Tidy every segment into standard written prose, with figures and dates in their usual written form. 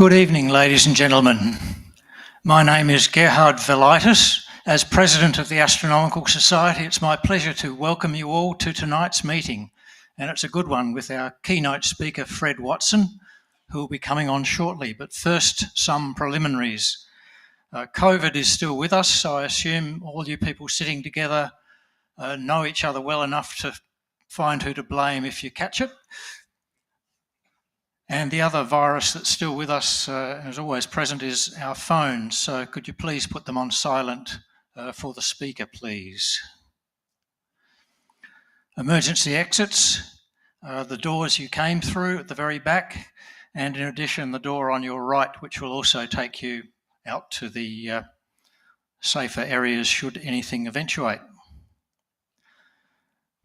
Good evening, ladies and gentlemen. My name is Gerhard Velitis. As President of the Astronomical Society, it's my pleasure to welcome you all to tonight's meeting. And it's a good one with our keynote speaker, Fredwatson, who will be coming on shortly. But first, some preliminaries. COVID is still with us, so I assume all you people sitting together know each other well enough to find who to blame if you catch it. And the other virus that's still with us, as always present, is our phones. So could you please put them on silent for the speaker, please? Emergency exits, the doors you came through at the very back, and in addition, the door on your right, which will also take you out to the safer areas should anything eventuate.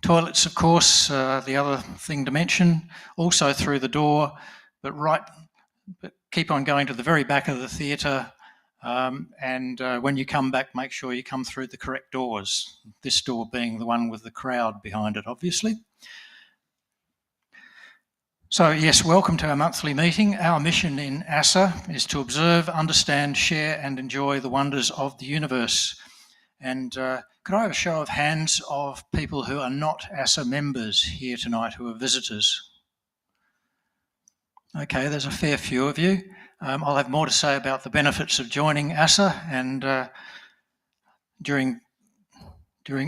Toilets, of course, the other thing to mention, also through the door, but keep on going to the very back of the theatre, and when you come back, make sure you come through the correct doors, this door being the one with the crowd behind it, obviously. So yes, welcome to our monthly meeting. Our mission in ASA is to observe, understand, share and enjoy the wonders of the universe. And could I have a show of hands of people who are not ASA members here tonight, who are visitors? Okay, there's a fair few of you. I'll have more to say about the benefits of joining ASA and during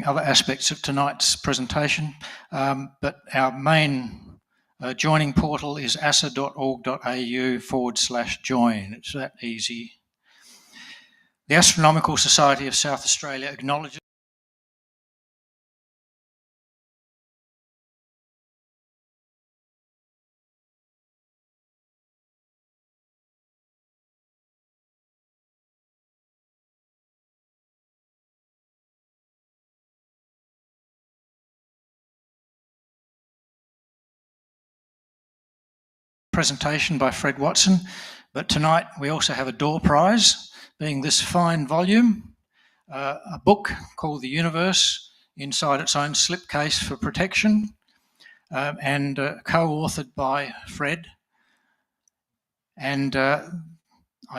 other aspects of tonight's presentation. But our main joining portal is asa.org.au/join. It's that easy. The Astronomical Society of South Australia acknowledges presentation by Fredwatson, but tonight we also have a door prize, being this fine volume, a book called The Universe, inside its own slipcase for protection, and co-authored by Fred. And I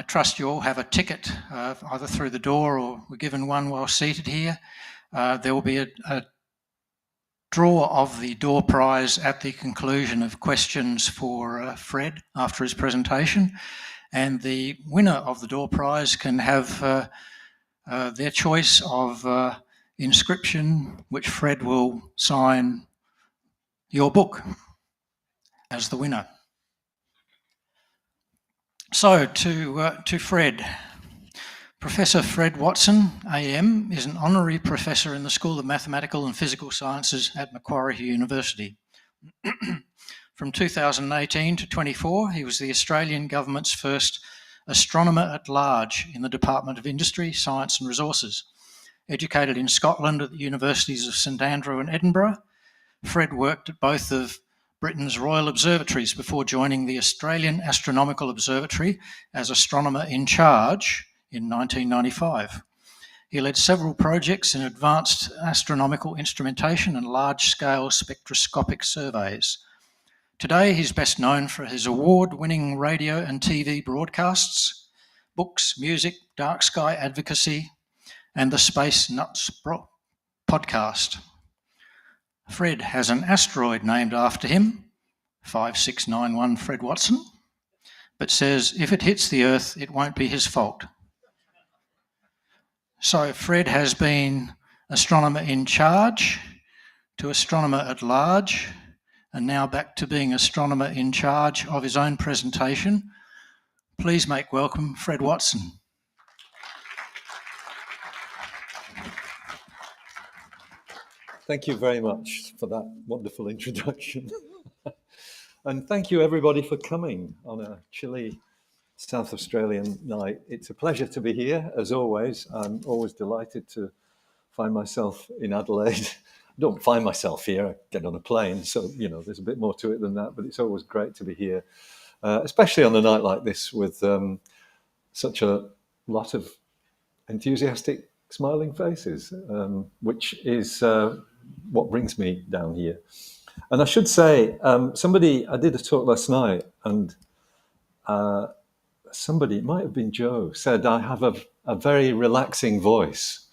trust you all have a ticket either through the door or were given one while seated here. There will be a draw of the door prize at the conclusion of questions for Fred after his presentation, and the winner of the door prize can have their choice of inscription, which Fred will sign your book as the winner. So to Fred. Professor Fredwatson, AM, is an honorary professor in the School of Mathematical and Physical Sciences at Macquarie University. From 2018 to 24, he was the Australian government's first Astronomer-at-Large in the Department of Industry, Science and Resources. Educated in Scotland at the Universities of St Andrews and Edinburgh, Fred worked at both of Britain's Royal Observatories before joining the Australian Astronomical Observatory as Astronomer-in-Charge in 1995. He led several projects in advanced astronomical instrumentation and large-scale spectroscopic surveys. Today, he's best known for his award-winning radio and TV broadcasts, books, music, dark sky advocacy, and the Space Nuts podcast. Fred has an asteroid named after him, 5691 Fredwatson, but says if it hits the Earth, it won't be his fault. So Fred has been Astronomer-in-Charge to Astronomer-at-Large, and now back to being Astronomer-in-Charge of his own presentation. Please make welcome Fredwatson. Thank you very much for that wonderful introduction. And thank you everybody for coming on a chilly South Australian night. It's a pleasure to be here, as always. I'm always delighted to find myself in Adelaide. I don't find myself here, I get on a plane, so there's a bit more to it than that, but it's always great to be here, especially on a night like this with such a lot of enthusiastic, smiling faces, which is what brings me down here. And I should say, I did a talk last night, and somebody, it might have been Joe, said I have a very relaxing voice.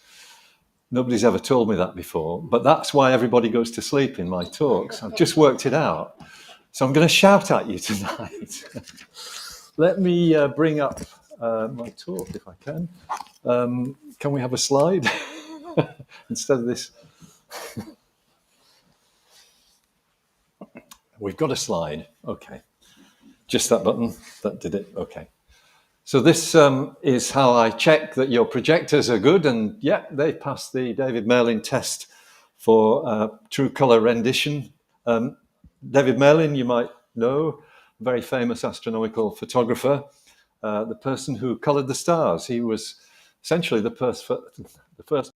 Nobody's ever told me that before, but that's why everybody goes to sleep in my talks. I've just worked it out. So I'm going to shout at you tonight. Let me bring up my talk if I can. Can we have a slide instead of this? We've got a slide. Okay. Just that button. That did it. Okay. So this is how I check that your projectors are good. And yeah, they passed the David Merlin test for true color rendition. David Merlin, you might know, very famous astronomical photographer, the person who colored the stars. He was essentially the first.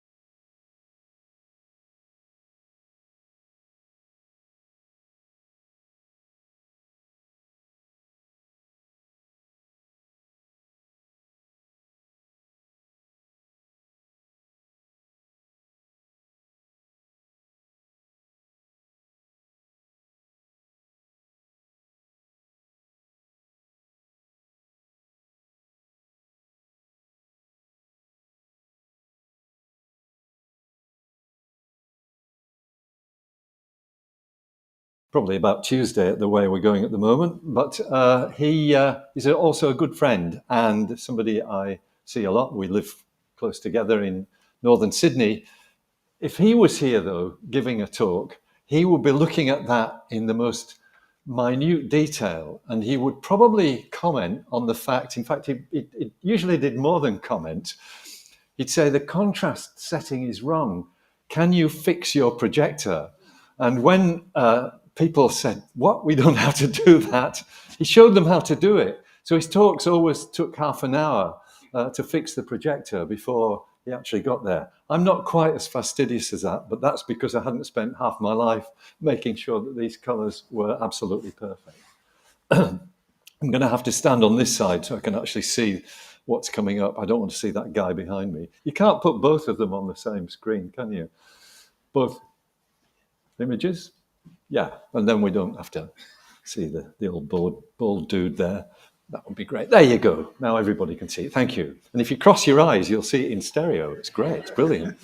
Probably about Tuesday at the way we're going at the moment. But he is also a good friend and somebody I see a lot. We live close together in northern Sydney. If he was here, though, giving a talk, he would be looking at that in the most minute detail, and he would probably comment on the fact, in fact, it usually did more than comment. He'd say, the contrast setting is wrong. Can you fix your projector? And when people said, what, we don't have to do that, he showed them how to do it. So his talks always took half an hour to fix the projector before he actually got there. I'm not quite as fastidious as that, but that's because I hadn't spent half my life making sure that these colors were absolutely perfect. I'm going to have to stand on this side so I can actually see what's coming up. I don't want to see that guy behind me. You can't put both of them on the same screen, can you? Both images? Yeah, and then we don't have to see the old bald dude there. That would be great. There you go. Now everybody can see it. Thank you. And if you cross your eyes, you'll see it in stereo. It's great. It's brilliant.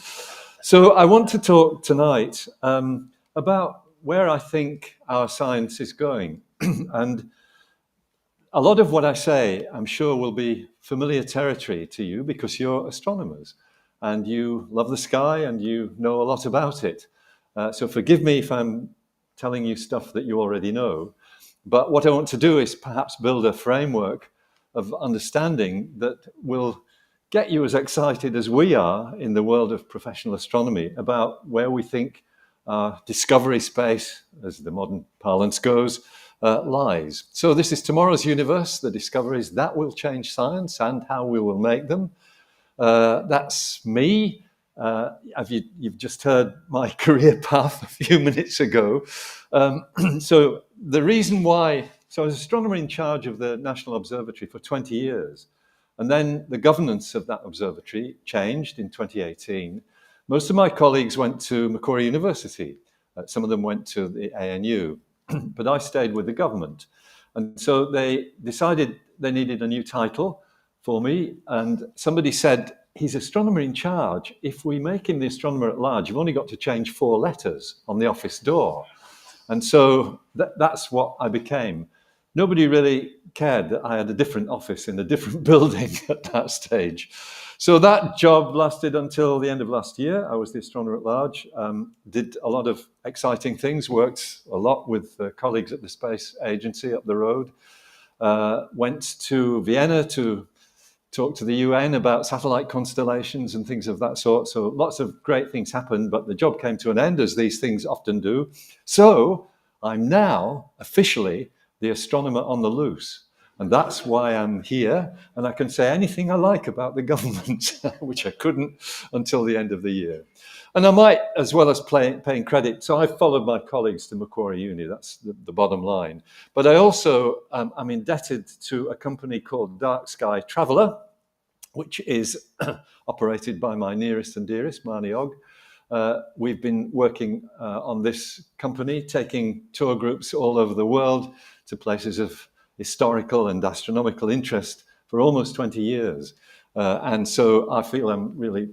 So I want to talk tonight about where I think our science is going. And a lot of what I say, I'm sure, will be familiar territory to you because you're astronomers and you love the sky and you know a lot about it. So forgive me if I'm telling you stuff that you already know. But what I want to do is perhaps build a framework of understanding that will get you as excited as we are in the world of professional astronomy about where we think discovery space, as the modern parlance goes, lies. So this is tomorrow's universe, the discoveries that will change science and how we will make them. That's me. You've just heard my career path a few minutes ago. So the reason why, so I was astronomer in charge of the National Observatory for 20 years. And then the governance of that observatory changed in 2018. Most of my colleagues went to Macquarie University. Some of them went to the ANU, but I stayed with the government. And so they decided they needed a new title for me. And somebody said, he's Astronomer-in-Charge. If we make him the Astronomer-at-Large, you've only got to change 4 letters on the office door. And so that's what I became. Nobody really cared that I had a different office in a different building at that stage. So that job lasted until the end of last year. I was the Astronomer-at-Large, did a lot of exciting things, worked a lot with colleagues at the Space Agency up the road, went to Vienna to talk to the UN about satellite constellations and things of that sort. So lots of great things happened, but the job came to an end, as these things often do. So I'm now officially the astronomer on the loose. And that's why I'm here. And I can say anything I like about the government, which I couldn't until the end of the year. And I might, as well as paying credit, so I've followed my colleagues to Macquarie Uni, that's the bottom line. But I also am indebted to a company called Dark Sky Traveller, which is operated by my nearest and dearest, Marnie Ogg. We've been working on this company, taking tour groups all over the world to places of historical and astronomical interest for almost 20 years. And so I feel I'm really,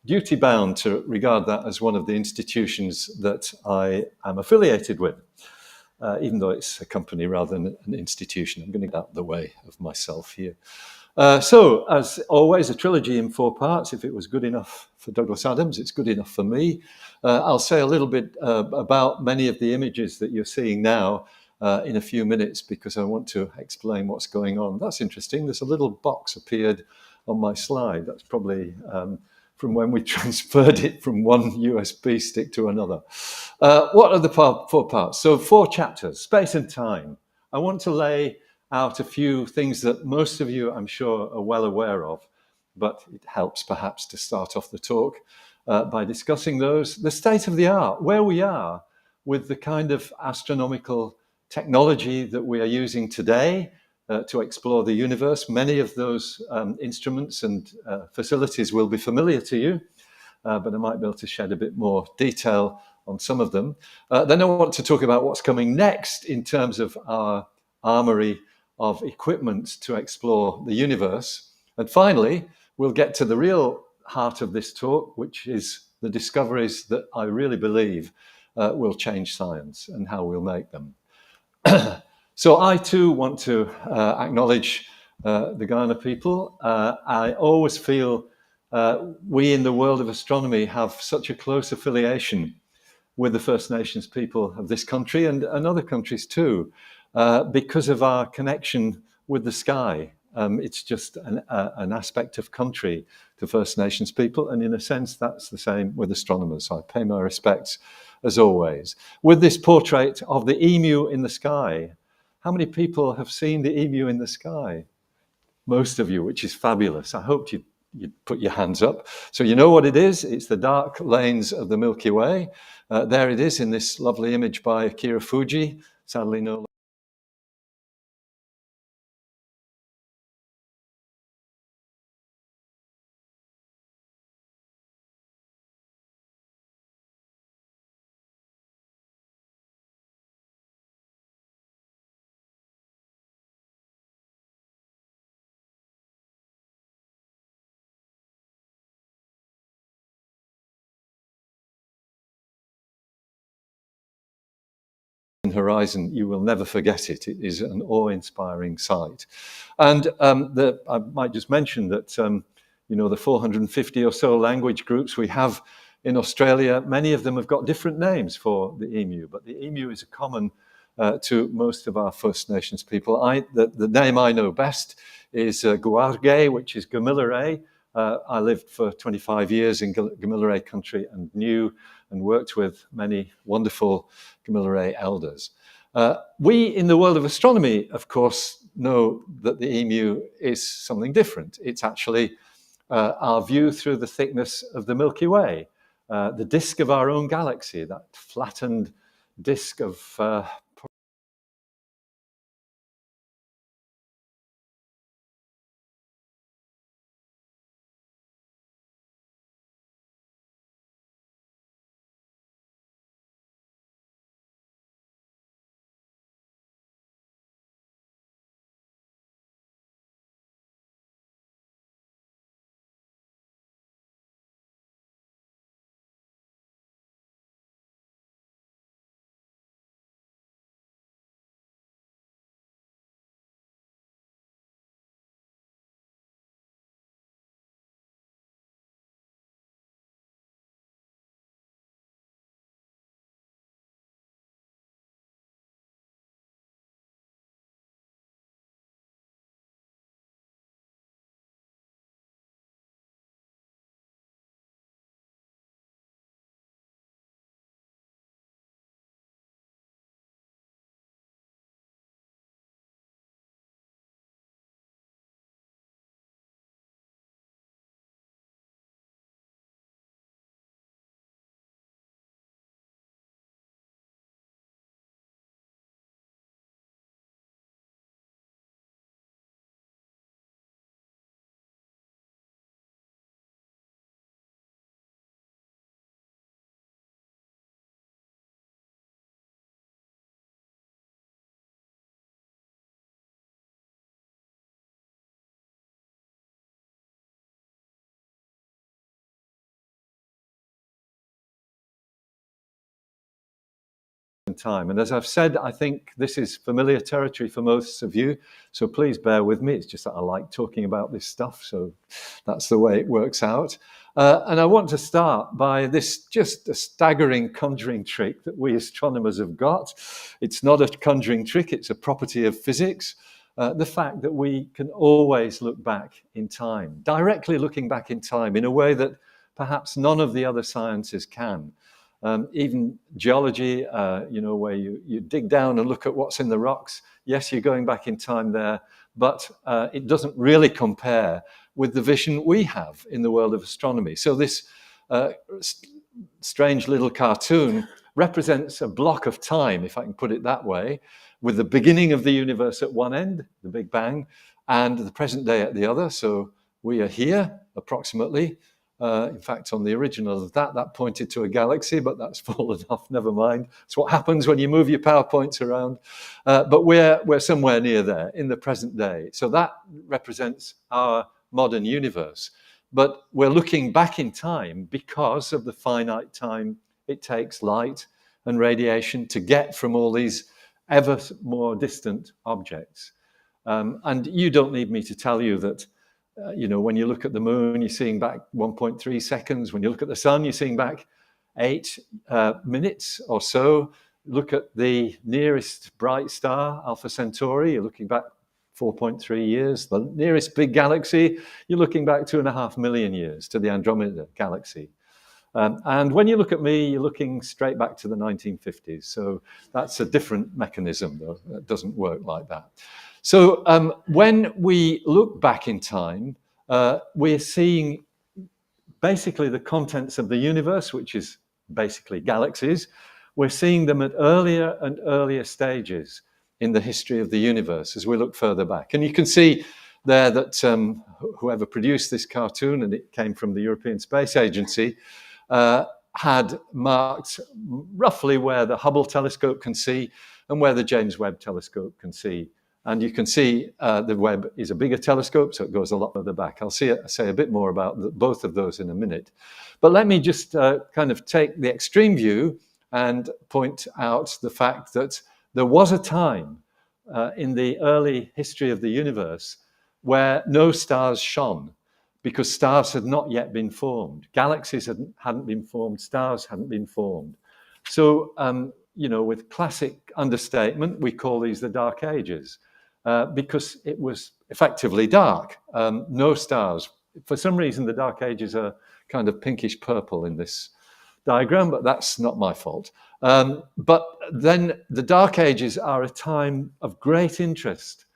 duty bound to regard that as one of the institutions that I am affiliated with, even though it's a company rather than an institution. I'm going to get out of the way of myself here. So, as always, a trilogy in 4 parts. If it was good enough for Douglas Adams, it's good enough for me. I'll say a little bit about many of the images that you're seeing now in a few minutes, because I want to explain what's going on. That's interesting. There's a little box appeared on my slide. That's probably from when we transferred it from one USB stick to another. What are the 4 parts? So 4 chapters, space and time. I want to lay out a few things that most of you, I'm sure, are well aware of, but it helps perhaps to start off the talk by discussing those. The state of the art, where we are with the kind of astronomical technology that we are using today to explore the universe. Many of those instruments and facilities will be familiar to you, but I might be able to shed a bit more detail on some of them. Then I want to talk about what's coming next in terms of our armory of equipment to explore the universe. And finally, we'll get to the real heart of this talk, which is the discoveries that I really believe will change science and how we'll make them. So I too want to acknowledge the Ghana people. I always feel we in the world of astronomy have such a close affiliation with the First Nations people of this country and other countries too, because of our connection with the sky. It's just an aspect of country to First Nations people, and in a sense that's the same with astronomers. So I pay my respects as always. With this portrait of the emu in the sky, how many people have seen the emu in the sky? Most of you, which is fabulous. I hoped you'd put your hands up. So you know what it is. It's the dark lanes of the Milky Way. There it is in this lovely image by Akira Fuji. Sadly, no horizon, you will never forget it. It is an awe-inspiring sight. And I might just mention that, the 450 or so language groups we have in Australia, many of them have got different names for the emu, but the emu is common to most of our First Nations people. The name I know best is Guarge, which is Gamilarey. I lived for 25 years in Gamilarey country and knew and worked with many wonderful Gamilarey elders. We in the world of astronomy, of course, know that the emu is something different. It's actually our view through the thickness of the Milky Way, the disk of our own galaxy, that flattened disk of and time. And as I've said, I think this is familiar territory for most of you, so please bear with me. It's just that I like talking about this stuff, so that's the way it works out. And I want to start by this just a staggering conjuring trick that we astronomers have got. It's not a conjuring trick, it's a property of physics. The fact that we can always look back in time, directly looking back in time in a way that perhaps none of the other sciences can. Even geology, where you dig down and look at what's in the rocks. Yes, you're going back in time there, but it doesn't really compare with the vision we have in the world of astronomy. So this strange little cartoon represents a block of time, if I can put it that way, with the beginning of the universe at one end, the Big Bang, and the present day at the other. So we are here, approximately. In fact, on the original of that pointed to a galaxy, but that's fallen off, never mind. It's what happens when you move your PowerPoints around. But we're somewhere near there in the present day. So that represents our modern universe. But we're looking back in time because of the finite time it takes light and radiation to get from all these ever more distant objects. And you don't need me to tell you that when you look at the moon, you're seeing back 1.3 seconds. When you look at the sun, you're seeing back 8 minutes or so. Look at the nearest bright star, Alpha Centauri, you're looking back 4.3 years. The nearest big galaxy, you're looking back 2.5 million years to the Andromeda galaxy. And when you look at me, you're looking straight back to the 1950s. So that's a different mechanism, though. It doesn't work like that. So when we look back in time, we're seeing basically the contents of the universe, which is basically galaxies. We're seeing them at earlier and earlier stages in the history of the universe as we look further back. And you can see there that whoever produced this cartoon, and it came from the European Space Agency, had marked roughly where the Hubble telescope can see and where the James Webb telescope can see. And you can see the Webb is a bigger telescope, so it goes a lot further back. I'll say a bit more about both of those in a minute. But let me just kind of take the extreme view and point out the fact that there was a time in the early history of the universe where no stars shone because stars had not yet been formed. Galaxies hadn't been formed, stars hadn't been formed. So, with classic understatement, we call these the Dark Ages. Because it was effectively dark, no stars. For some reason, the Dark Ages are kind of pinkish purple in this diagram, but that's not my fault. But then the Dark Ages are a time of great interest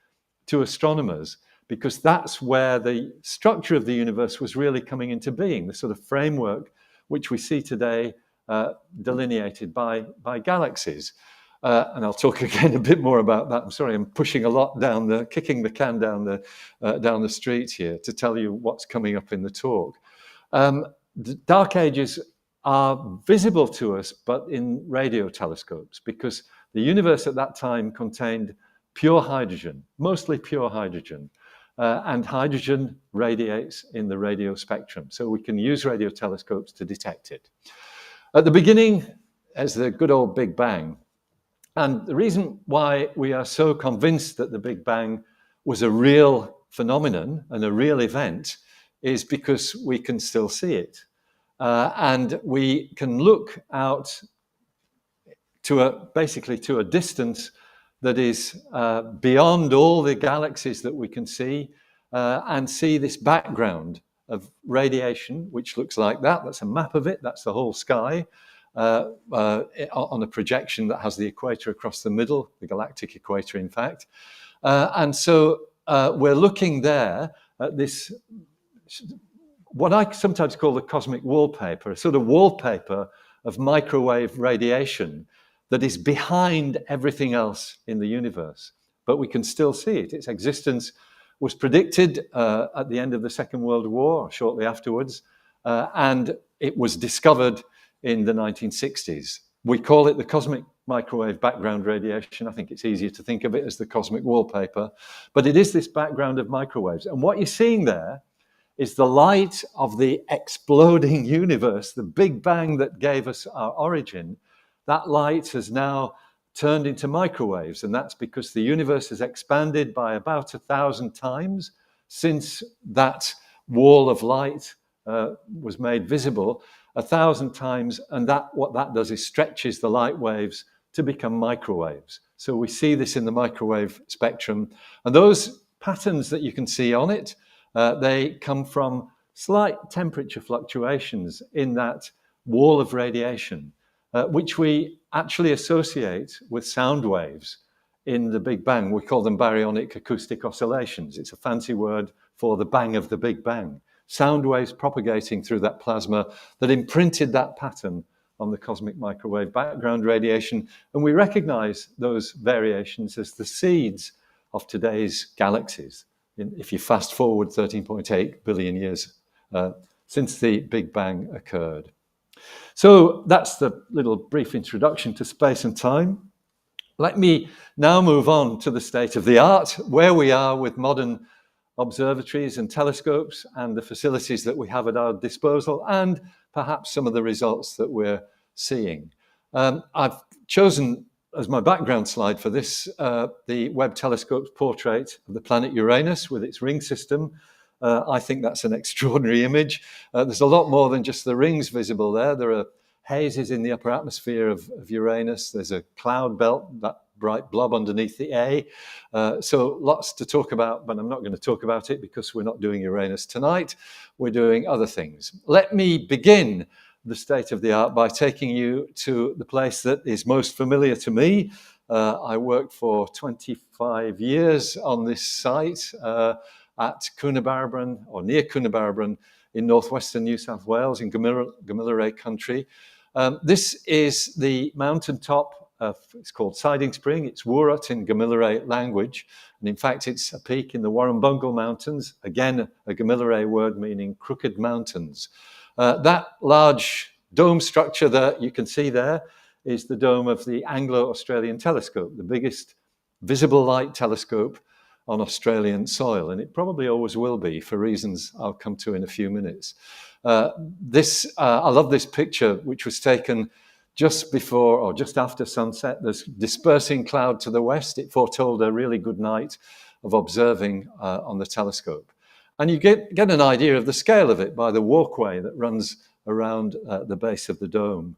to astronomers because that's where the structure of the universe was really coming into being, the sort of framework which we see today delineated by galaxies. And I'll talk again a bit more about that. I'm sorry, I'm pushing a lot kicking the can down the street here to tell you what's coming up in the talk. The Dark Ages are visible to us, but in radio telescopes, because the universe at that time contained pure hydrogen, mostly pure hydrogen. And hydrogen radiates in the radio spectrum, so we can use radio telescopes to detect it. At the beginning, as the good old Big Bang. And the reason why we are so convinced that the Big Bang was a real phenomenon and a real event is because we can still see it. And we can look out basically to a distance that is beyond all the galaxies that we can see and see this background of radiation, which looks like that. That's a map of it. That's the whole sky. On a projection that has the equator across the middle, the galactic equator, in fact. And so we're looking there at this, what I sometimes call the cosmic wallpaper, a sort of wallpaper of microwave radiation that is behind everything else in the universe. But we can still see it. Its existence was predicted at the end of the Second World War, shortly afterwards, and it was discovered in the 1960s. We call it the cosmic microwave background radiation. I think it's easier to think of it as the cosmic wallpaper, but it is this background of microwaves. And what you're seeing there is the light of the exploding universe, the Big Bang that gave us our origin. That light has now turned into microwaves. And that's because the universe has expanded by about 1,000 times since that wall of light was made visible, 1,000 times. And what that does is stretches the light waves to become microwaves. So we see this in the microwave spectrum. And those patterns that you can see on it, they come from slight temperature fluctuations in that wall of radiation, which we actually associate with sound waves in the Big Bang. We call them baryonic acoustic oscillations. It's a fancy word for the bang of the Big Bang. Sound waves propagating through that plasma that imprinted that pattern on the cosmic microwave background radiation. And we recognize those variations as the seeds of today's galaxies. If you fast forward 13.8 billion years since the Big Bang occurred. So that's the little brief introduction to space and time. Let me now move on to the state of the art, where we are with modern observatories and telescopes and the facilities that we have at our disposal, and perhaps some of the results that we're seeing. I've chosen as my background slide for this the Webb telescope's portrait of the planet Uranus with its ring system. I think that's an extraordinary image. There's a lot more than just the rings visible there. There are hazes in the upper atmosphere of Uranus. There's a cloud belt, that bright blob underneath the A. So lots to talk about, but I'm not going to talk about it because we're not doing Uranus tonight. We're doing other things. Let me begin the state of the art by taking you to the place that is most familiar to me. I worked for 25 years on this site at Coonabarabran, or near Coonabarabran, in northwestern New South Wales, in Gamilaroi country. This is the mountaintop it's called Siding Spring. It's Wurrut in Gamilaroi language. And in fact, it's a peak in the Warrumbungle Mountains. Again, a Gamilaroi word meaning crooked mountains. That large dome structure that you can see there is the dome of the Anglo-Australian Telescope, the biggest visible light telescope on Australian soil. And it probably always will be for reasons I'll come to in a few minutes. I love this picture, which was taken just before or just after sunset. There's dispersing cloud to the west. It foretold a really good night of observing on the telescope. And you get an idea of the scale of it by the walkway that runs around the base of the dome.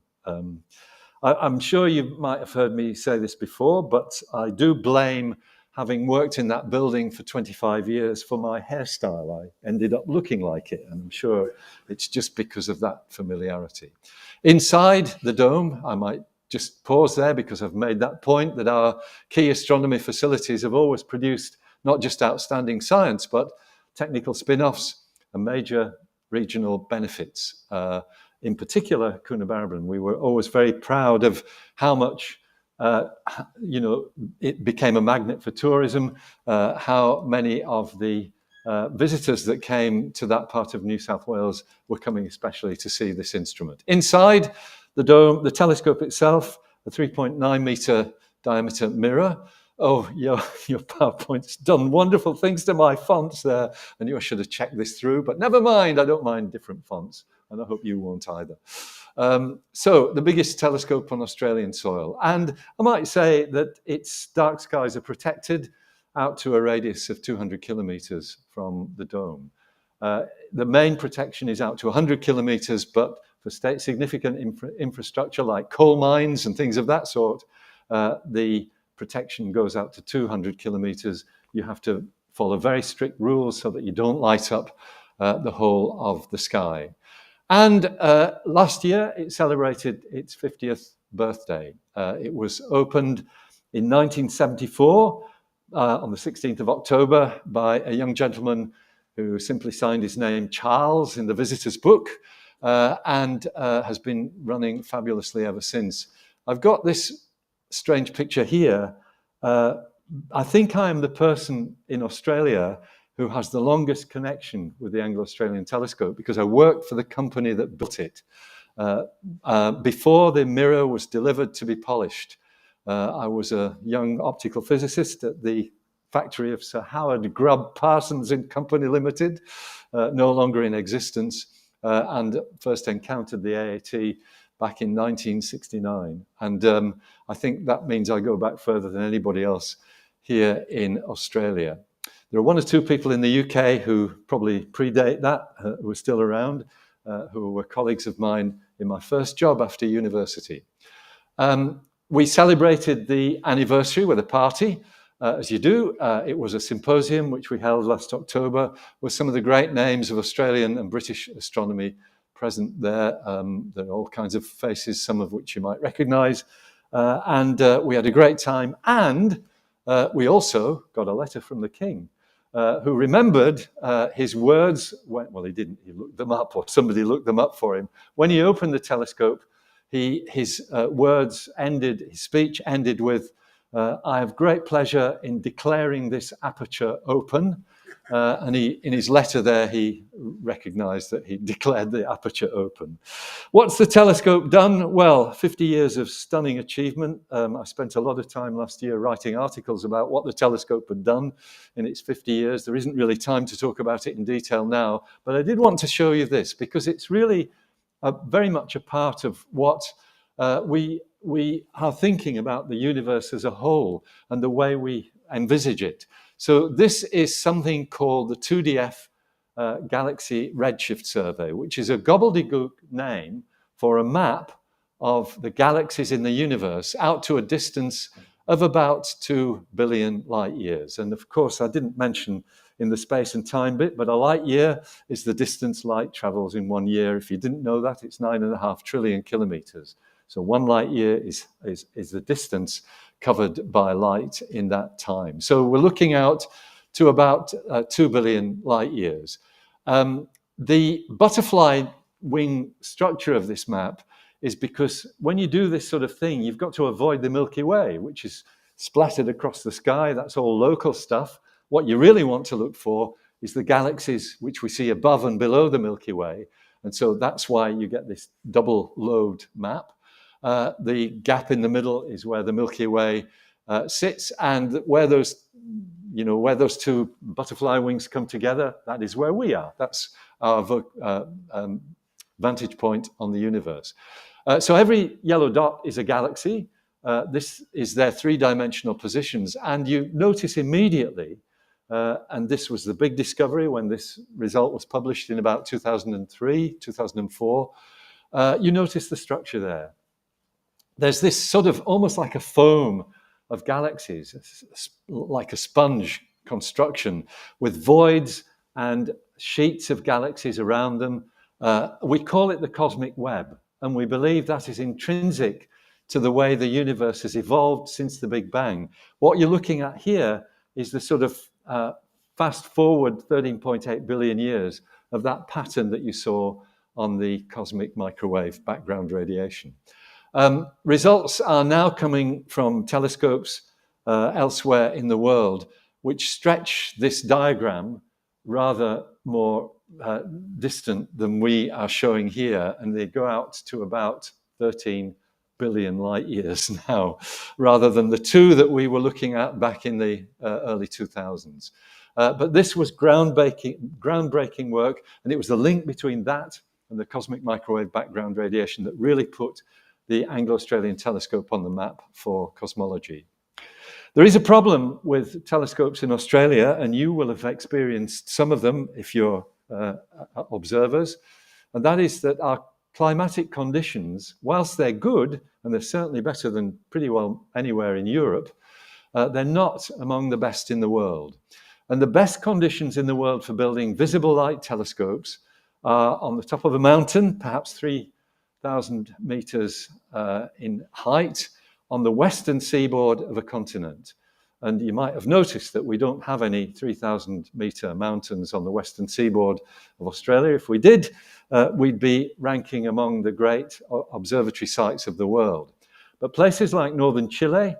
I'm sure you might have heard me say this before, but I do blame having worked in that building for 25 years for my hairstyle. I ended up looking like it, and I'm sure it's just because of that familiarity. Inside the dome, I might just pause there because I've made that point that our key astronomy facilities have always produced not just outstanding science, but technical spin-offs and major regional benefits. In particular, Coonabarabran, we were always very proud of how much it became a magnet for tourism, how many of the visitors that came to that part of New South Wales were coming especially to see this instrument. Inside the dome, the telescope itself, a 3.9 meter diameter mirror. Oh, your PowerPoint's done wonderful things to my fonts there, and you should have checked this through, but never mind, I don't mind different fonts, and I hope you won't either. So the biggest telescope on Australian soil. And I might say that its dark skies are protected out to a radius of 200 kilometers from the dome. The main protection is out to 100 kilometers, but for significant infrastructure like coal mines and things of that sort, the protection goes out to 200 kilometers. You have to follow very strict rules so that you don't light up the whole of the sky. And last year, it celebrated its 50th birthday. It was opened in 1974 on the 16th of October by a young gentleman who simply signed his name Charles in the visitor's book and has been running fabulously ever since. I've got this strange picture here. I think I am the person in Australia who has the longest connection with the Anglo-Australian Telescope because I worked for the company that built it. Before the mirror was delivered to be polished, I was a young optical physicist at the factory of Sir Howard Grubb Parsons and Company Limited, no longer in existence, and first encountered the AAT back in 1969. And I think that means I go back further than anybody else here in Australia. There are one or two people in the UK who probably predate that, who are still around, who were colleagues of mine in my first job after university. We celebrated the anniversary with a party, as you do. It was a symposium which we held last October with some of the great names of Australian and British astronomy present there. There are all kinds of faces, some of which you might recognise. And we had a great time. And we also got a letter from the King, who remembered his words. Well, he didn't. He looked them up, or somebody looked them up for him. When he opened the telescope, his words ended, his speech ended with, "I have great pleasure in declaring this aperture open." And in his letter there, he recognized that he declared the aperture open. What's the telescope done? Well, 50 years of stunning achievement. I spent a lot of time last year writing articles about what the telescope had done in its 50 years. There isn't really time to talk about it in detail now, but I did want to show you this because it's really very much a part of what we are thinking about the universe as a whole and the way we envisage it. So this is something called the 2DF Galaxy Redshift Survey, which is a gobbledygook name for a map of the galaxies in the universe out to a distance of about 2 billion light years. And of course, I didn't mention in the space and time bit, but a light year is the distance light travels in 1 year. If you didn't know that, it's 9.5 trillion kilometers. So 1 light year is the distance covered by light in that time. So we're looking out to about 2 billion light years. The butterfly wing structure of this map is because when you do this sort of thing, you've got to avoid the Milky Way, which is splattered across the sky. That's all local stuff. What you really want to look for is the galaxies which we see above and below the Milky Way. And so that's why you get this double load map. The gap in the middle is where the Milky Way sits, and where those two butterfly wings come together, that is where we are. That's our vantage point on the universe. So every yellow dot is a galaxy. This is their three-dimensional positions, and you notice immediately, and this was the big discovery when this result was published in about 2003, 2004, you notice the structure there. There's this sort of almost like a foam of galaxies, like a sponge construction with voids and sheets of galaxies around them. We call it the cosmic web, and we believe that is intrinsic to the way the universe has evolved since the Big Bang. What you're looking at here is the sort of fast forward 13.8 billion years of that pattern that you saw on the cosmic microwave background radiation. Results are now coming from telescopes elsewhere in the world, which stretch this diagram rather more distant than we are showing here, and they go out to about 13 billion light years now, rather than the 2 that we were looking at back in the early 2000s. But this was groundbreaking work, and it was the link between that and the cosmic microwave background radiation that really put the Anglo-Australian telescope on the map for cosmology. There is a problem with telescopes in Australia, and you will have experienced some of them if you're observers, and that is that our climatic conditions, whilst they're good, and they're certainly better than pretty well anywhere in Europe, they're not among the best in the world. And the best conditions in the world for building visible light telescopes are on the top of a mountain, perhaps 3,000 meters in height, on the western seaboard of a continent. And you might have noticed that we don't have any 3,000 meter mountains on the western seaboard of Australia. If we did, we'd be ranking among the great observatory sites of the world. But places like northern Chile,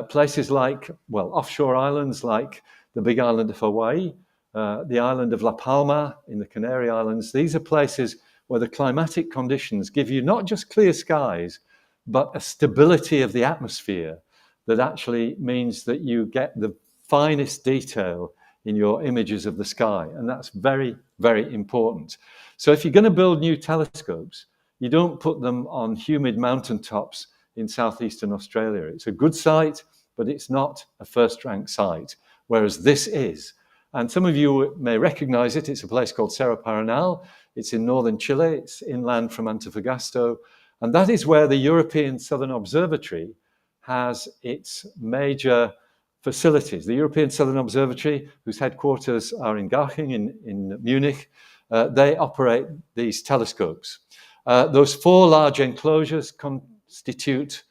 places like, well, offshore islands like the big island of Hawaii, the island of La Palma in the Canary Islands, these are places where the climatic conditions give you not just clear skies, but a stability of the atmosphere that actually means that you get the finest detail in your images of the sky. And that's very, very important. So if you're going to build new telescopes, you don't put them on humid mountaintops in southeastern Australia. It's a good site, but it's not a first-rank site, whereas this is. And some of you may recognize it. It's a place called Cerro Paranal. It's in northern Chile. It's inland from Antofagasta. And that is where the European Southern Observatory has its major facilities. The European Southern Observatory, whose headquarters are in Garching in Munich, they operate these telescopes. Those 4 large enclosures constitute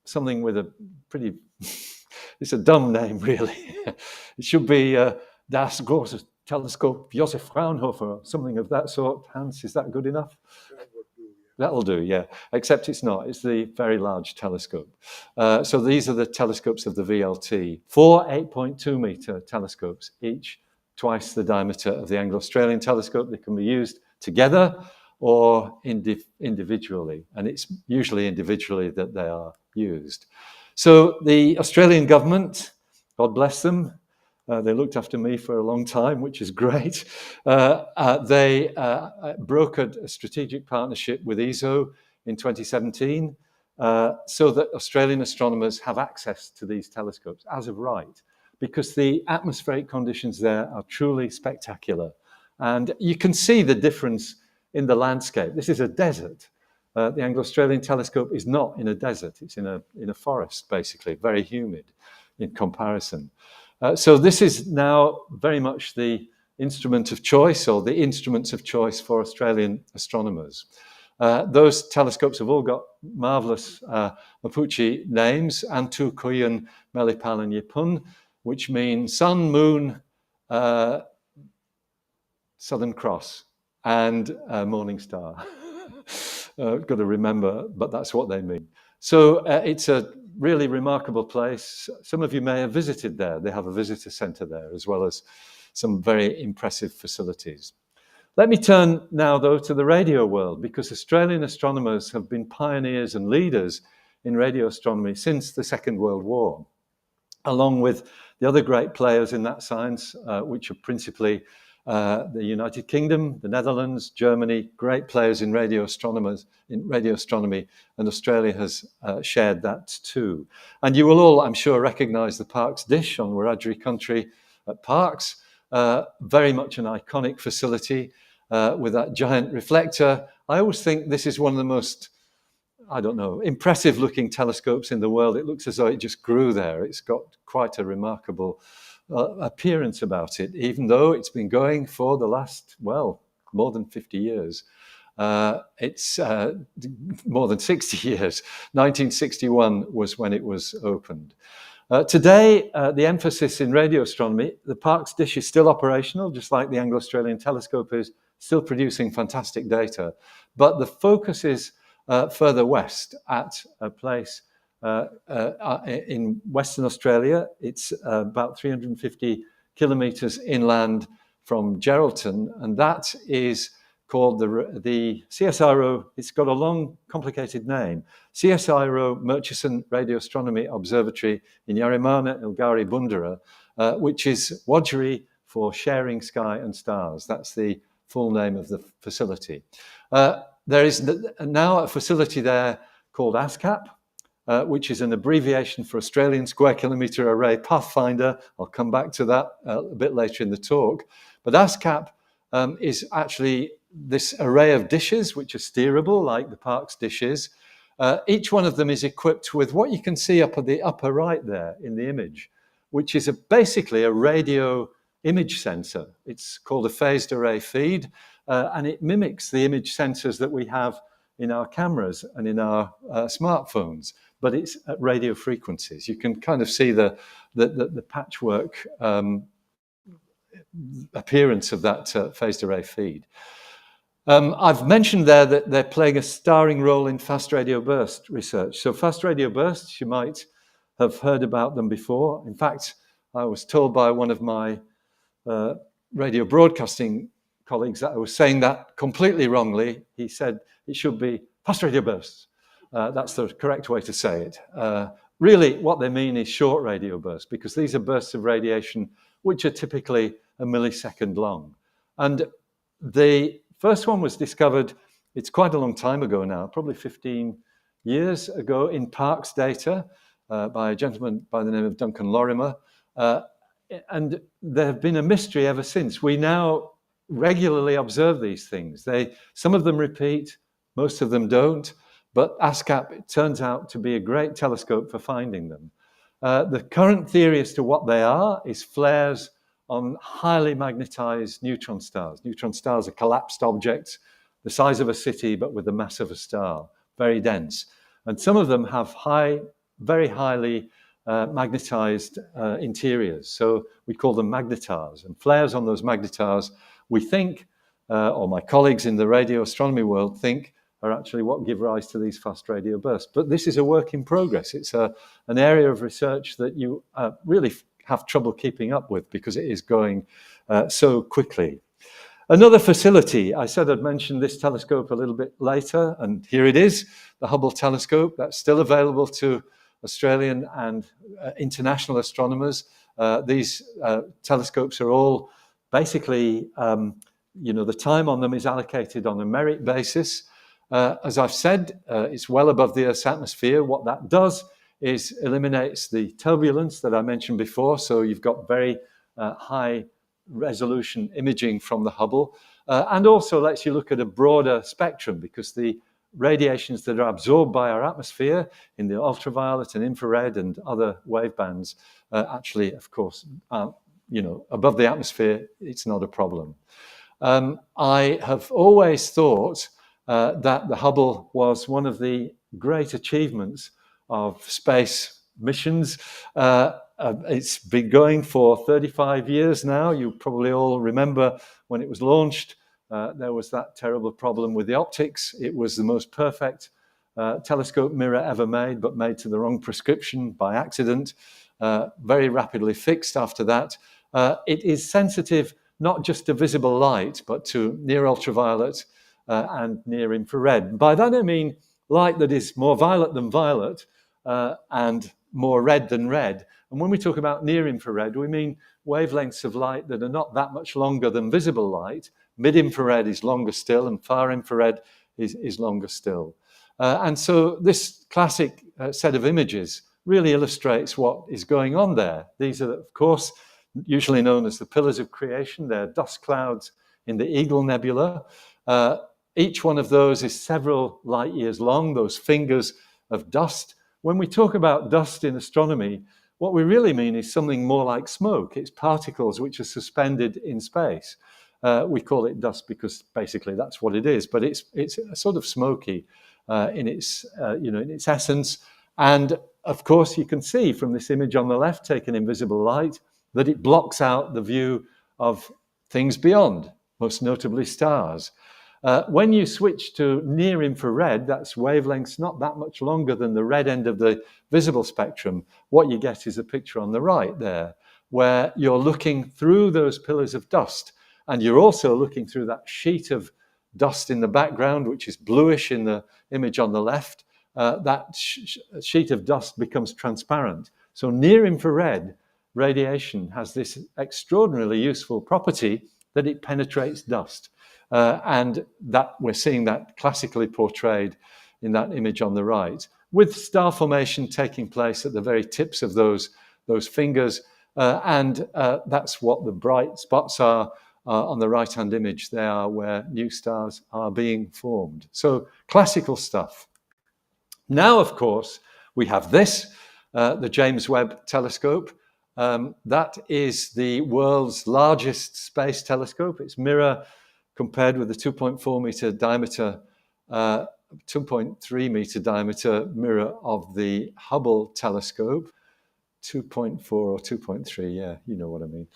something with a pretty, it's a dumb name really. It should be Das große Telescope Josef Fraunhofer or something of that sort. Hans, is that good enough? That'll do, yeah. Except it's not. It's the Very Large Telescope. So these are the telescopes of the VLT. 4 8.2-meter telescopes, each twice the diameter of the Anglo-Australian telescope. They can be used together or individually. And it's usually individually that they are used. So the Australian government, God bless them, they looked after me for a long time, which is great. They brokered a strategic partnership with ESO in 2017 so that Australian astronomers have access to these telescopes as of right, because the atmospheric conditions there are truly spectacular. And you can see the difference in the landscape. This is a desert. The Anglo-Australian telescope is not in a desert. It's in a forest, basically, very humid in comparison. So this is now very much the instrument of choice, or the instruments of choice for Australian astronomers. Those telescopes have all got marvelous Mapuche names, Antu, Kuyan, Melipal, and Yipun, which mean sun, moon, Southern Cross, and morning star. Got to remember, but that's what they mean. So it's a really remarkable place. Some of you may have visited there. They have a visitor centre there, as well as some very impressive facilities. Let me turn now, though, to the radio world, because Australian astronomers have been pioneers and leaders in radio astronomy since the Second World War, along with the other great players in that science, which are principally the United Kingdom, the Netherlands, Germany, great players in radio astronomy, and Australia has shared that too. And you will all, I'm sure, recognise the Parkes dish on Wiradjuri country at Parkes. Very much an iconic facility with that giant reflector. I always think this is one of the most, I don't know, impressive looking telescopes in the world. It looks as though it just grew there. It's got quite a remarkable appearance about it, even though it's been going for the last, well, more than 50 years. It's more than 60 years. 1961 was when it was opened. Today, the emphasis in radio astronomy, the Parkes dish is still operational, just like the Anglo-Australian telescope is, still producing fantastic data. But the focus is further west at a place in Western Australia. It's about 350 kilometres inland from Geraldton, and that is called the CSIRO. It's got a long, complicated name. CSIRO Murchison Radio Astronomy Observatory in Yarimana, Ilgari, Bundara, which is Wadjuri for Sharing Sky and Stars. That's the full name of the facility. There is now a facility there called ASCAP, which is an abbreviation for Australian Square Kilometre Array Pathfinder. I'll come back to that a bit later in the talk. But ASCAP is actually this array of dishes, which are steerable, like the Parkes dishes. Each one of them is equipped with what you can see up at the upper right there in the image, which is basically a radio image sensor. It's called a phased array feed, and it mimics the image sensors that we have in our cameras and in our smartphones, but it's at radio frequencies. You can kind of see the patchwork appearance of that phased array feed. I've mentioned there that they're playing a starring role in fast radio burst research. So fast radio bursts, you might have heard about them before. In fact, I was told by one of my radio broadcasting colleagues that I was saying that completely wrongly. He said it should be fast radio bursts. That's the correct way to say it. Really, what they mean is short radio bursts, because these are bursts of radiation which are typically a millisecond long. And the first one was discovered it's quite a long time ago now, probably 15 years ago, in Parkes data by a gentleman by the name of Duncan Lorimer. And there have been a mystery ever since. We now regularly observe these things. Some of them repeat, most of them don't, but ASCAP, it turns out to be a great telescope for finding them. The current theory as to what they are is flares on highly magnetized neutron stars. Neutron stars are collapsed objects the size of a city, but with the mass of a star, very dense. And some of them have very highly magnetized interiors. So we call them magnetars. And flares on those magnetars, we think, or my colleagues in the radio astronomy world think, are actually what give rise to these fast radio bursts. But this is a work in progress. It's an area of research that you really have trouble keeping up with because it is going so quickly. Another facility, I said I'd mention this telescope a little bit later, and here it is, the Hubble telescope. That's still available to Australian and international astronomers. These telescopes are all basically, the time on them is allocated on a merit basis. As I've said, it's well above the Earth's atmosphere. What that does is eliminates the turbulence that I mentioned before. So you've got very high resolution imaging from the Hubble, and also lets you look at a broader spectrum, because the radiations that are absorbed by our atmosphere in the ultraviolet and infrared and other wave bands actually, of course, above the atmosphere, it's not a problem. I have always thought that the Hubble was one of the great achievements of space missions. It's been going for 35 years now. You probably all remember when it was launched, there was that terrible problem with the optics. It was the most perfect telescope mirror ever made, but made to the wrong prescription by accident. Very rapidly fixed after that. It is sensitive not just to visible light, but to near ultraviolet and near infrared. By that I mean light that is more violet than violet and more red than red. And when we talk about near infrared, we mean wavelengths of light that are not that much longer than visible light. Mid-infrared is longer still, and far infrared is longer still. And so this classic set of images really illustrates what is going on there. These are, of course, usually known as the pillars of creation. They're dust clouds in the Eagle Nebula. Each one of those is several light years long, those fingers of dust. When we talk about dust in astronomy, what we really mean is something more like smoke. It's particles which are suspended in space. We call it dust because basically that's what it is, but it's sort of smoky in its essence. And of course, you can see from this image on the left, taken in visible light, that it blocks out the view of things beyond, most notably stars. When you switch to near infrared, that's wavelengths not that much longer than the red end of the visible spectrum, what you get is a picture on the right there, where you're looking through those pillars of dust, and you're also looking through that sheet of dust in the background, which is bluish in the image on the left. That sheet of dust becomes transparent. So near infrared radiation has this extraordinarily useful property that it penetrates dust. And that we're seeing that classically portrayed in that image on the right, with star formation taking place at the very tips of those fingers. And that's what the bright spots are on the right-hand image. They are where new stars are being formed. So classical stuff. Now, of course, we have this, the James Webb Telescope. That is the world's largest space telescope. Its mirror, compared with the 2.4 meter diameter, 2.3 meter diameter mirror of the Hubble telescope, 2.4 or 2.3, yeah, you know what I mean.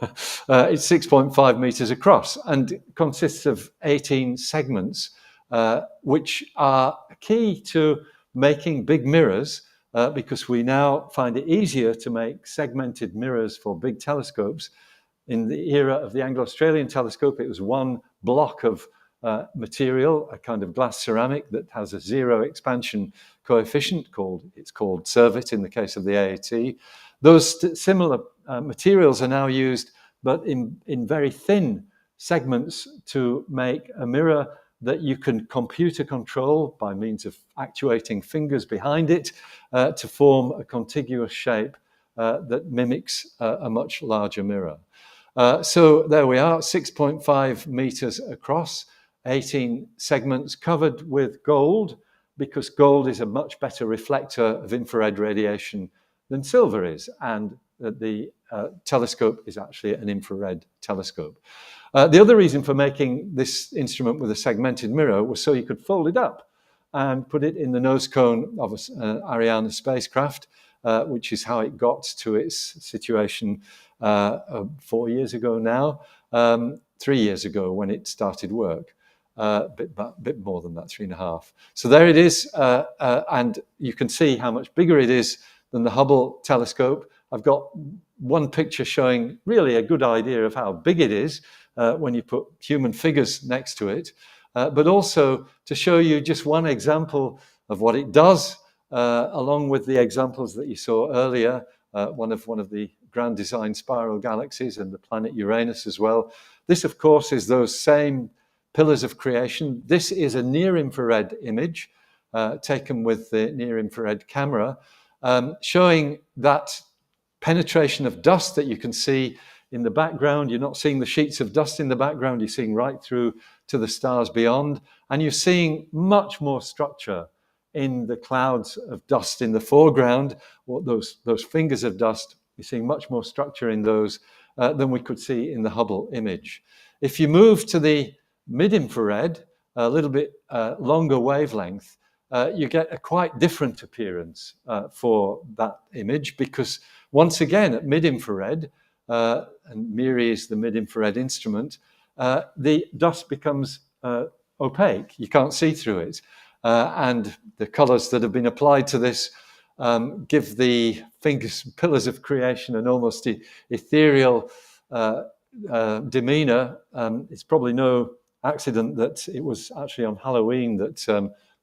It's 6.5 meters across and consists of 18 segments, which are key to making big mirrors, because we now find it easier to make segmented mirrors for big telescopes. In the era of the Anglo-Australian telescope, it was one block of material, a kind of glass ceramic that has a zero expansion coefficient, it's called Servit in the case of the AAT. Those similar materials are now used, but in very thin segments, to make a mirror that you can computer control by means of actuating fingers behind it to form a contiguous shape that mimics a much larger mirror. So there we are, 6.5 meters across, 18 segments covered with gold, because gold is a much better reflector of infrared radiation than silver is, and the telescope is actually an infrared telescope. The other reason for making this instrument with a segmented mirror was so you could fold it up and put it in the nose cone of an Ariane spacecraft, which is how it got to its situation 4 years ago now, 3 years ago when it started work. A bit more than that, 3.5. So there it is, and you can see how much bigger it is than the Hubble telescope. I've got one picture showing really a good idea of how big it is when you put human figures next to it, but also to show you just one example of what it does, along with the examples that you saw earlier, one of the grand design spiral galaxies and the planet Uranus as well. This, of course, is those same pillars of creation. This is a near-infrared image taken with the near-infrared camera, showing that penetration of dust that you can see in the background. You're not seeing the sheets of dust in the background, you're seeing right through to the stars beyond, and you're seeing much more structure in the clouds of dust in the foreground, or those fingers of dust. You're seeing much more structure in those than we could see in the Hubble image. If you move to the mid-infrared, a little bit longer wavelength, you get a quite different appearance for that image, because once again at mid-infrared, and MIRI is the mid-infrared instrument, the dust becomes opaque. You can't see through it. And the colors that have been applied to this give the pillars of creation an almost ethereal demeanor. It's probably no accident that it was actually on Halloween that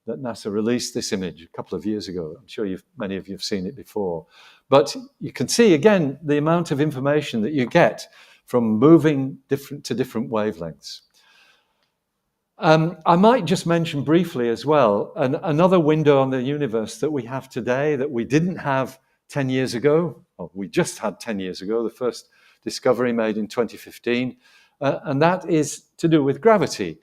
NASA released this image a couple of years ago. I'm sure many of you have seen it before. But you can see, again, the amount of information that you get from moving to different wavelengths. I might just mention briefly as well another window on the universe that we have today that we didn't have 10 years ago. Well, we just had 10 years ago, the first discovery made in 2015, and that is to do with gravity.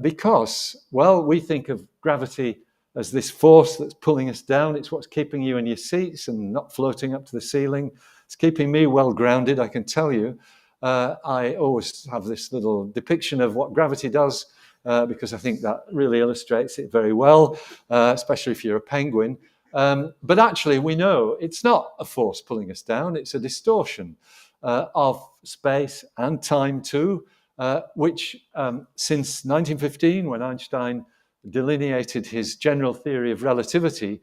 Because, well, we think of gravity as this force that's pulling us down. It's what's keeping you in your seats and not floating up to the ceiling. It's keeping me well grounded, I can tell you. I always have this little depiction of what gravity does, because I think that really illustrates it very well, especially if you're a penguin. But actually, we know it's not a force pulling us down. It's a distortion of space and time too, which since 1915, when Einstein delineated his general theory of relativity,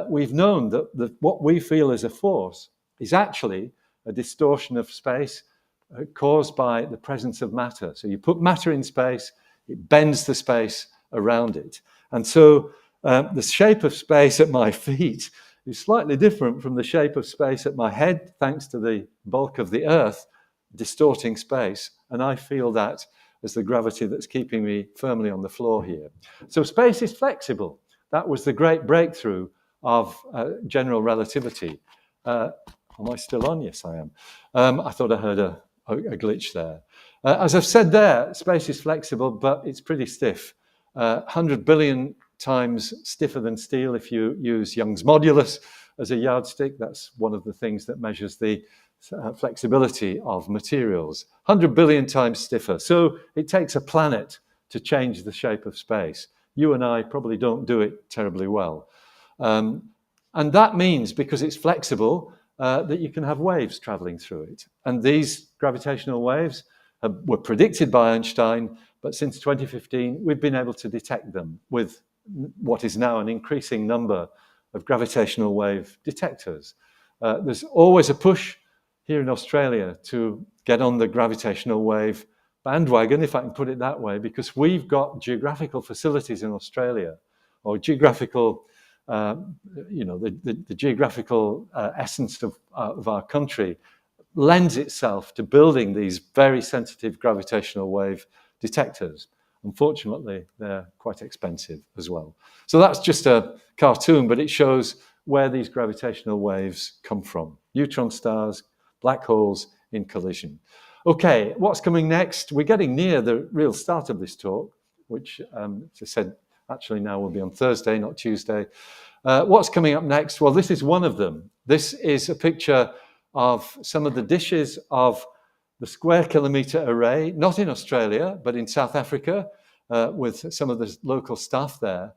we've known that what we feel as a force is actually a distortion of space caused by the presence of matter. So you put matter in space, it bends the space around it. And so the shape of space at my feet is slightly different from the shape of space at my head, thanks to the bulk of the Earth distorting space. And I feel that as the gravity that's keeping me firmly on the floor here. So space is flexible. That was the great breakthrough of general relativity. Am I still on? Yes, I am. I thought I heard a glitch there. As I've said there, space is flexible, but it's pretty stiff. 100 billion times stiffer than steel if you use Young's modulus as a yardstick. That's one of the things that measures the flexibility of materials. 100 billion times stiffer. So it takes a planet to change the shape of space. You and I probably don't do it terribly well. And that means, because it's flexible, that you can have waves traveling through it. And these gravitational waves were predicted by Einstein, but since 2015, we've been able to detect them with what is now an increasing number of gravitational wave detectors. There's always a push here in Australia to get on the gravitational wave bandwagon, if I can put it that way, because we've got geographical facilities in Australia, or geographical, the geographical essence of our country lends itself to building these very sensitive gravitational wave detectors. Unfortunately, they're quite expensive as well. So that's just a cartoon, but it shows where these gravitational waves come from. Neutron stars, black holes in collision. Okay, what's coming next? We're getting near the real start of this talk, which, as I said, actually now will be on Thursday, not Tuesday. What's coming up next? Well, this is one of them. This is a picture of some of the dishes of the square kilometre array, not in Australia, but in South Africa, with some of the local staff there.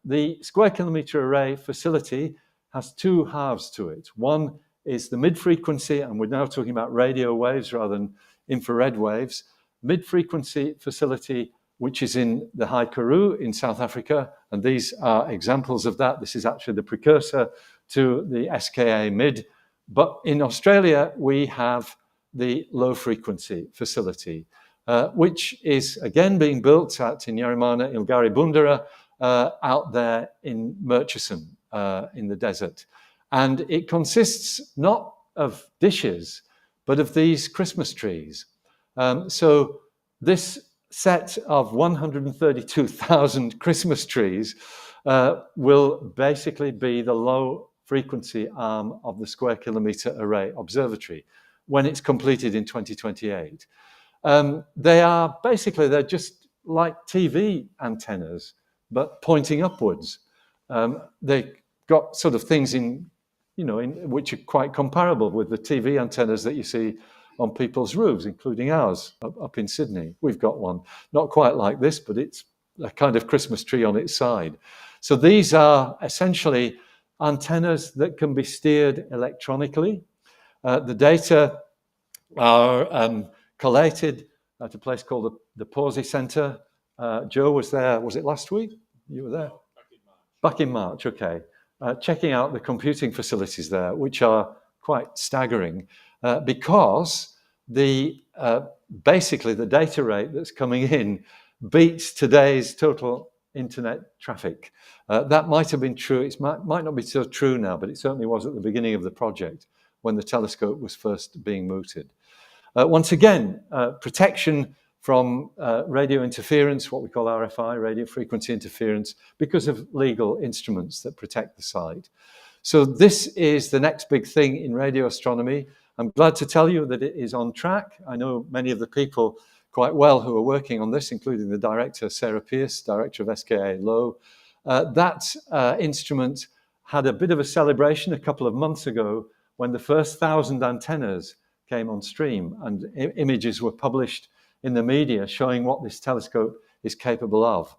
The square kilometre array facility has two halves to it. One is the mid-frequency, and we're now talking about radio waves rather than infrared waves, mid-frequency facility, which is in the High Karoo in South Africa, and these are examples of that. This is actually the precursor to the SKA mid. But in Australia, we have the low-frequency facility, which is again being built at Nyarramana Ilgari Bundara out there in Murchison in the desert. And it consists not of dishes, but of these Christmas trees. So this set of 132,000 Christmas trees will basically be the low-frequency arm of the Square Kilometre Array Observatory when it's completed in 2028. They're just like TV antennas, but pointing upwards. They got sort of things in which are quite comparable with the TV antennas that you see on people's roofs, including ours up in Sydney. We've got one, not quite like this, but it's a kind of Christmas tree on its side. So these are essentially antennas that can be steered electronically. The data are collated at a place called the Pawsey Centre. Joe was there, was it last week? You were there? Back in March, okay. Checking out the computing facilities there, which are quite staggering because basically the data rate that's coming in beats today's total internet traffic. That might have been true. It might not be so true now, but it certainly was at the beginning of the project when the telescope was first being mooted. Once again, protection from radio interference, what we call RFI, radio frequency interference, because of legal instruments that protect the site. So this is the next big thing in radio astronomy. I'm glad to tell you that it is on track. I know many of the people quite well who are working on this, including the director, Sarah Pearce, director of SKA Low. That instrument had a bit of a celebration a couple of months ago when the first 1,000 antennas came on stream and images were published in the media showing what this telescope is capable of.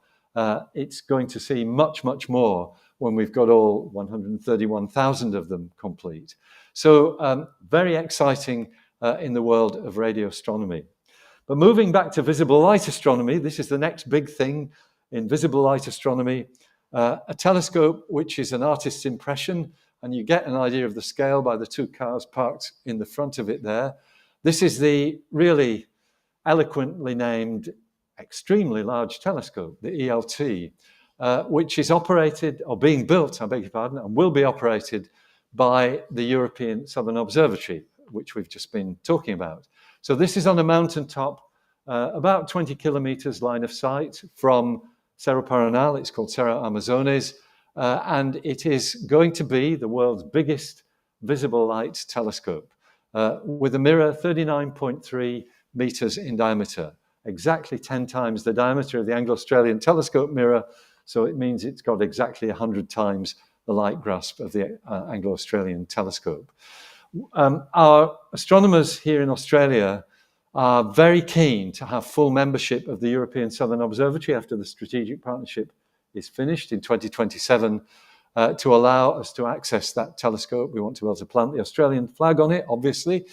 It's going to see much, much more when we've got all 131,000 of them complete. So very exciting in the world of radio astronomy. But moving back to visible light astronomy, this is the next big thing in visible light astronomy, a telescope which is an artist's impression, and you get an idea of the scale by the two cars parked in the front of it there. This is the really eloquently named extremely large telescope, the ELT, which is operated, or being built, I beg your pardon, and will be operated by the European Southern Observatory, which we've just been talking about. So this is on a mountaintop, about 20 kilometers line of sight from Cerro Paranal. It's called Cerro Amazones, and it is going to be the world's biggest visible light telescope with a mirror 39.3 meters in diameter, exactly 10 times the diameter of the Anglo-Australian telescope mirror. So it means it's got exactly 100 times the light grasp of the Anglo-Australian telescope. Our astronomers here in Australia are very keen to have full membership of the European Southern Observatory after the strategic partnership is finished in 2027 to allow us to access that telescope. We want to be able to plant the Australian flag on it, obviously.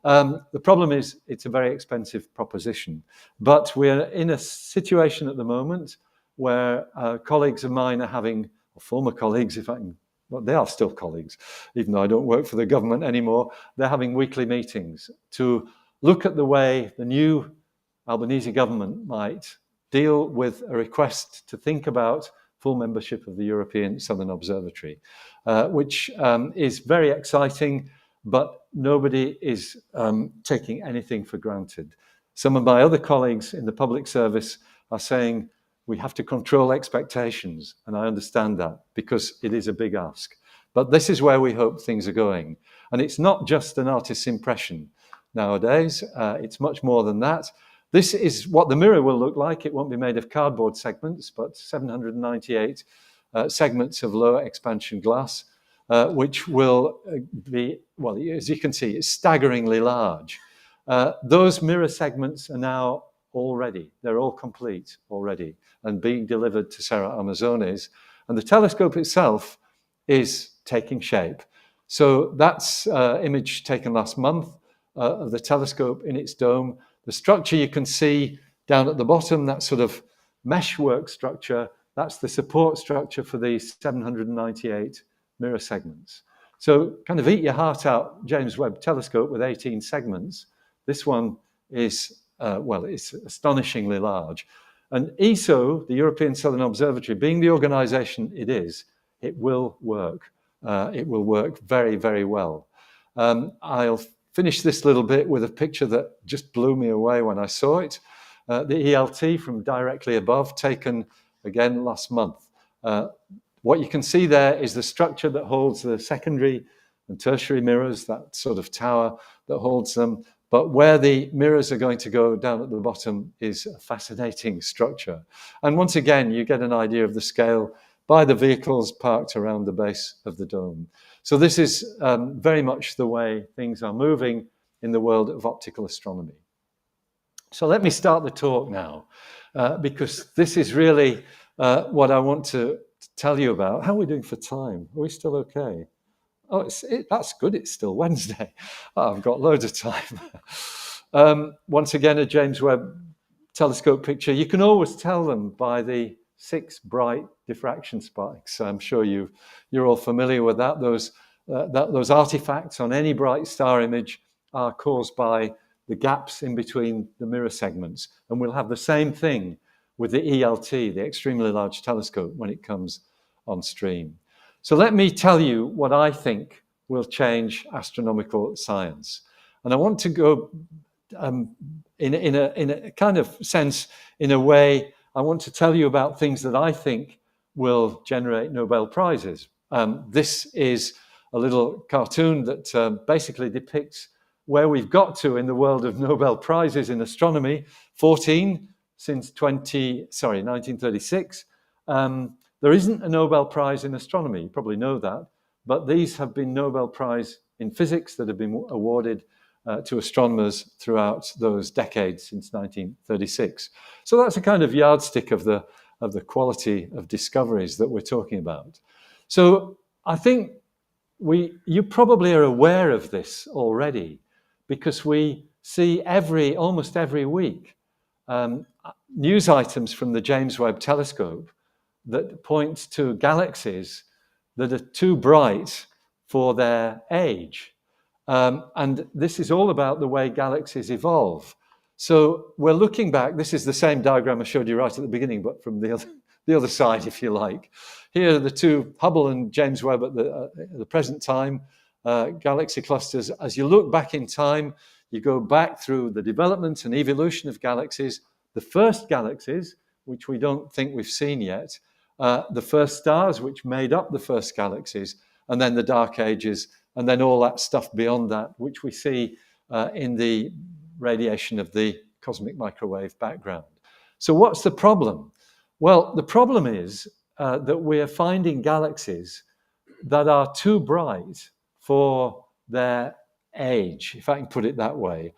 The problem is it's a very expensive proposition, but we're in a situation at the moment where colleagues of mine are having, or former colleagues, if I can, well, they are still colleagues, even though I don't work for the government anymore, they're having weekly meetings to look at the way the new Albanese government might deal with a request to think about full membership of the European Southern Observatory, which is very exciting, but nobody is taking anything for granted. Some of my other colleagues in the public service are saying we have to control expectations. And I understand that because it is a big ask. But this is where we hope things are going. And it's not just an artist's impression nowadays. It's much more than that. This is what the mirror will look like. It won't be made of cardboard segments, but 798 segments of low expansion glass, which will be, well, as you can see, it's staggeringly large. Those mirror segments are now already, they're all complete already and being delivered to Serra Amazones. And the telescope itself is taking shape. So that's image taken last month of the telescope in its dome. The structure you can see down at the bottom, that sort of meshwork structure, that's the support structure for the 798 mirror segments. So kind of eat your heart out, James Webb Telescope with 18 segments. This one is, well, it's astonishingly large. And ESO, the European Southern Observatory, being the organization it is, it will work. It will work very, very well. I'll finish this little bit with a picture that just blew me away when I saw it. The ELT from directly above, taken again last month. What you can see there is the structure that holds the secondary and tertiary mirrors, that sort of tower that holds them. But where the mirrors are going to go down at the bottom is a fascinating structure. And once again, you get an idea of the scale by the vehicles parked around the base of the dome. So this is very much the way things are moving in the world of optical astronomy. So let me start the talk now, because this is really what I want to tell you about. How are we doing for time? Are we still okay? Oh, that's good. It's still Wednesday. Oh, I've got loads of time. Once again, a James Webb Telescope picture. You can always tell them by the 6 bright diffraction spikes. I'm sure you're all familiar with that. Those artifacts on any bright star image are caused by the gaps in between the mirror segments. And we'll have the same thing with the ELT, the Extremely Large Telescope, when it comes on stream. So let me tell you what I think will change astronomical science. And I want to go in a kind of sense, in a way, I want to tell you about things that I think will generate Nobel Prizes. This is a little cartoon that basically depicts where we've got to in the world of Nobel Prizes in astronomy, 14 since 1936. There isn't a Nobel Prize in astronomy, you probably know that, but these have been Nobel Prize in physics that have been awarded to astronomers throughout those decades since 1936. So that's a kind of yardstick of the quality of discoveries that we're talking about. So I think you probably are aware of this already, because we see almost every week news items from the James Webb Telescope that point to galaxies that are too bright for their age. And this is all about the way galaxies evolve. So we're looking back. This is the same diagram I showed you right at the beginning, but from the other side, if you like. Here are the two, Hubble and James Webb at the present time, galaxy clusters. As you look back in time, you go back through the development and evolution of galaxies, the first galaxies, which we don't think we've seen yet, the first stars, which made up the first galaxies, and then the dark ages, and then all that stuff beyond that, which we see in the radiation of the cosmic microwave background. So what's the problem? Well, the problem is that we're finding galaxies that are too bright for their age, if I can put it that way.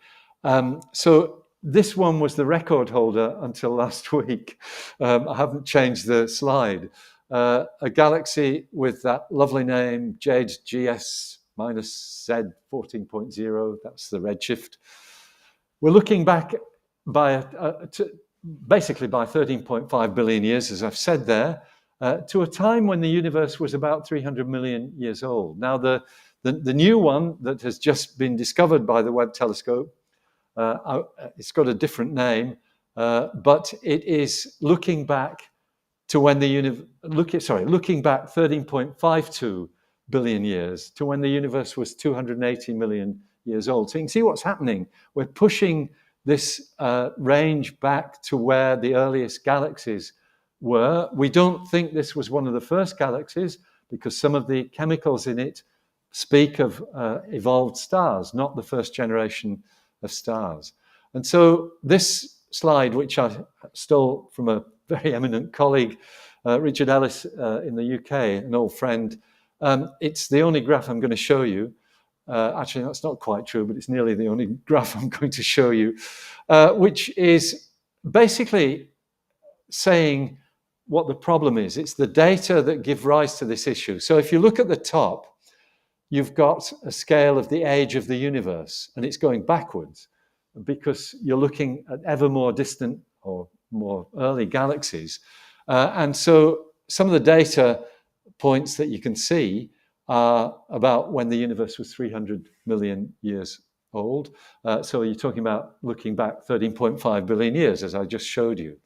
So this one was the record holder until last week. I haven't changed the slide. A galaxy with that lovely name, JADE GS-Z 14.0, that's the redshift. We're looking back basically by 13.5 billion years, as I've said there, to a time when the universe was about 300 million years old. Now, the new one that has just been discovered by the Webb telescope, it's got a different name, but it is looking back to when looking back 13.52 billion years to when the universe was 280 million years old. So you can see what's happening. We're pushing this range back to where the earliest galaxies were. We don't think this was one of the first galaxies because some of the chemicals in it speak of evolved stars, not the first generation of stars. And so this slide, which I stole from a very eminent colleague, Richard Ellis in the UK, an old friend, it's the only graph I'm going to show you. Actually, that's not quite true, but it's nearly the only graph I'm going to show you, which is basically saying what the problem is. It's the data that give rise to this issue. So if you look at the top, you've got a scale of the age of the universe, and it's going backwards because you're looking at ever more distant or more early galaxies. And so some of the data points that you can see are about when the universe was 300 million years old. So you're talking about looking back 13.5 billion years, as I just showed you.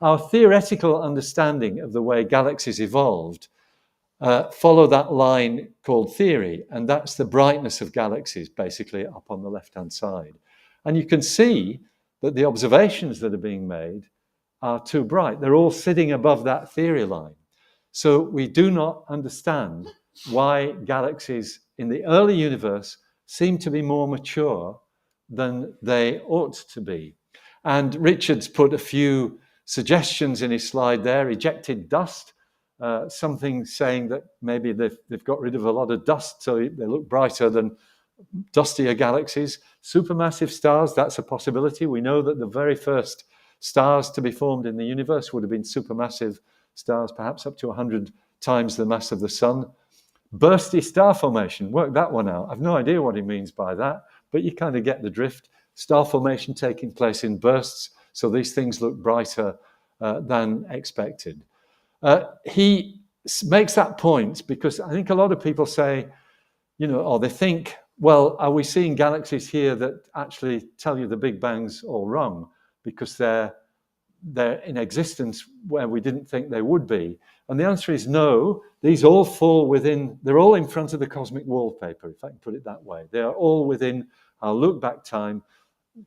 Our theoretical understanding of the way galaxies evolved follow that line called theory, and that's the brightness of galaxies, basically up on the left-hand side. And you can see that the observations that are being made are too bright. They're all sitting above that theory line. So we do not understand why galaxies in the early universe seem to be more mature than they ought to be. And Richard's put a few suggestions in his slide there. Ejected dust, something saying that maybe they've got rid of a lot of dust so they look brighter than dustier galaxies. Supermassive stars, that's a possibility. We know that the very first stars to be formed in the universe would have been supermassive stars, perhaps up to 100 times the mass of the sun. Bursty star formation, work that one out. I've no idea what he means by that, but you kind of get the drift. Star formation taking place in bursts, so these things look brighter than expected. He makes that point because I think a lot of people say, or they think, well, are we seeing galaxies here that actually tell you the Big Bang's all wrong because they're in existence where we didn't think they would be? And the answer is no. These all fall within, they're all in front of the cosmic wallpaper, if I can put it that way. They are all within our look-back time.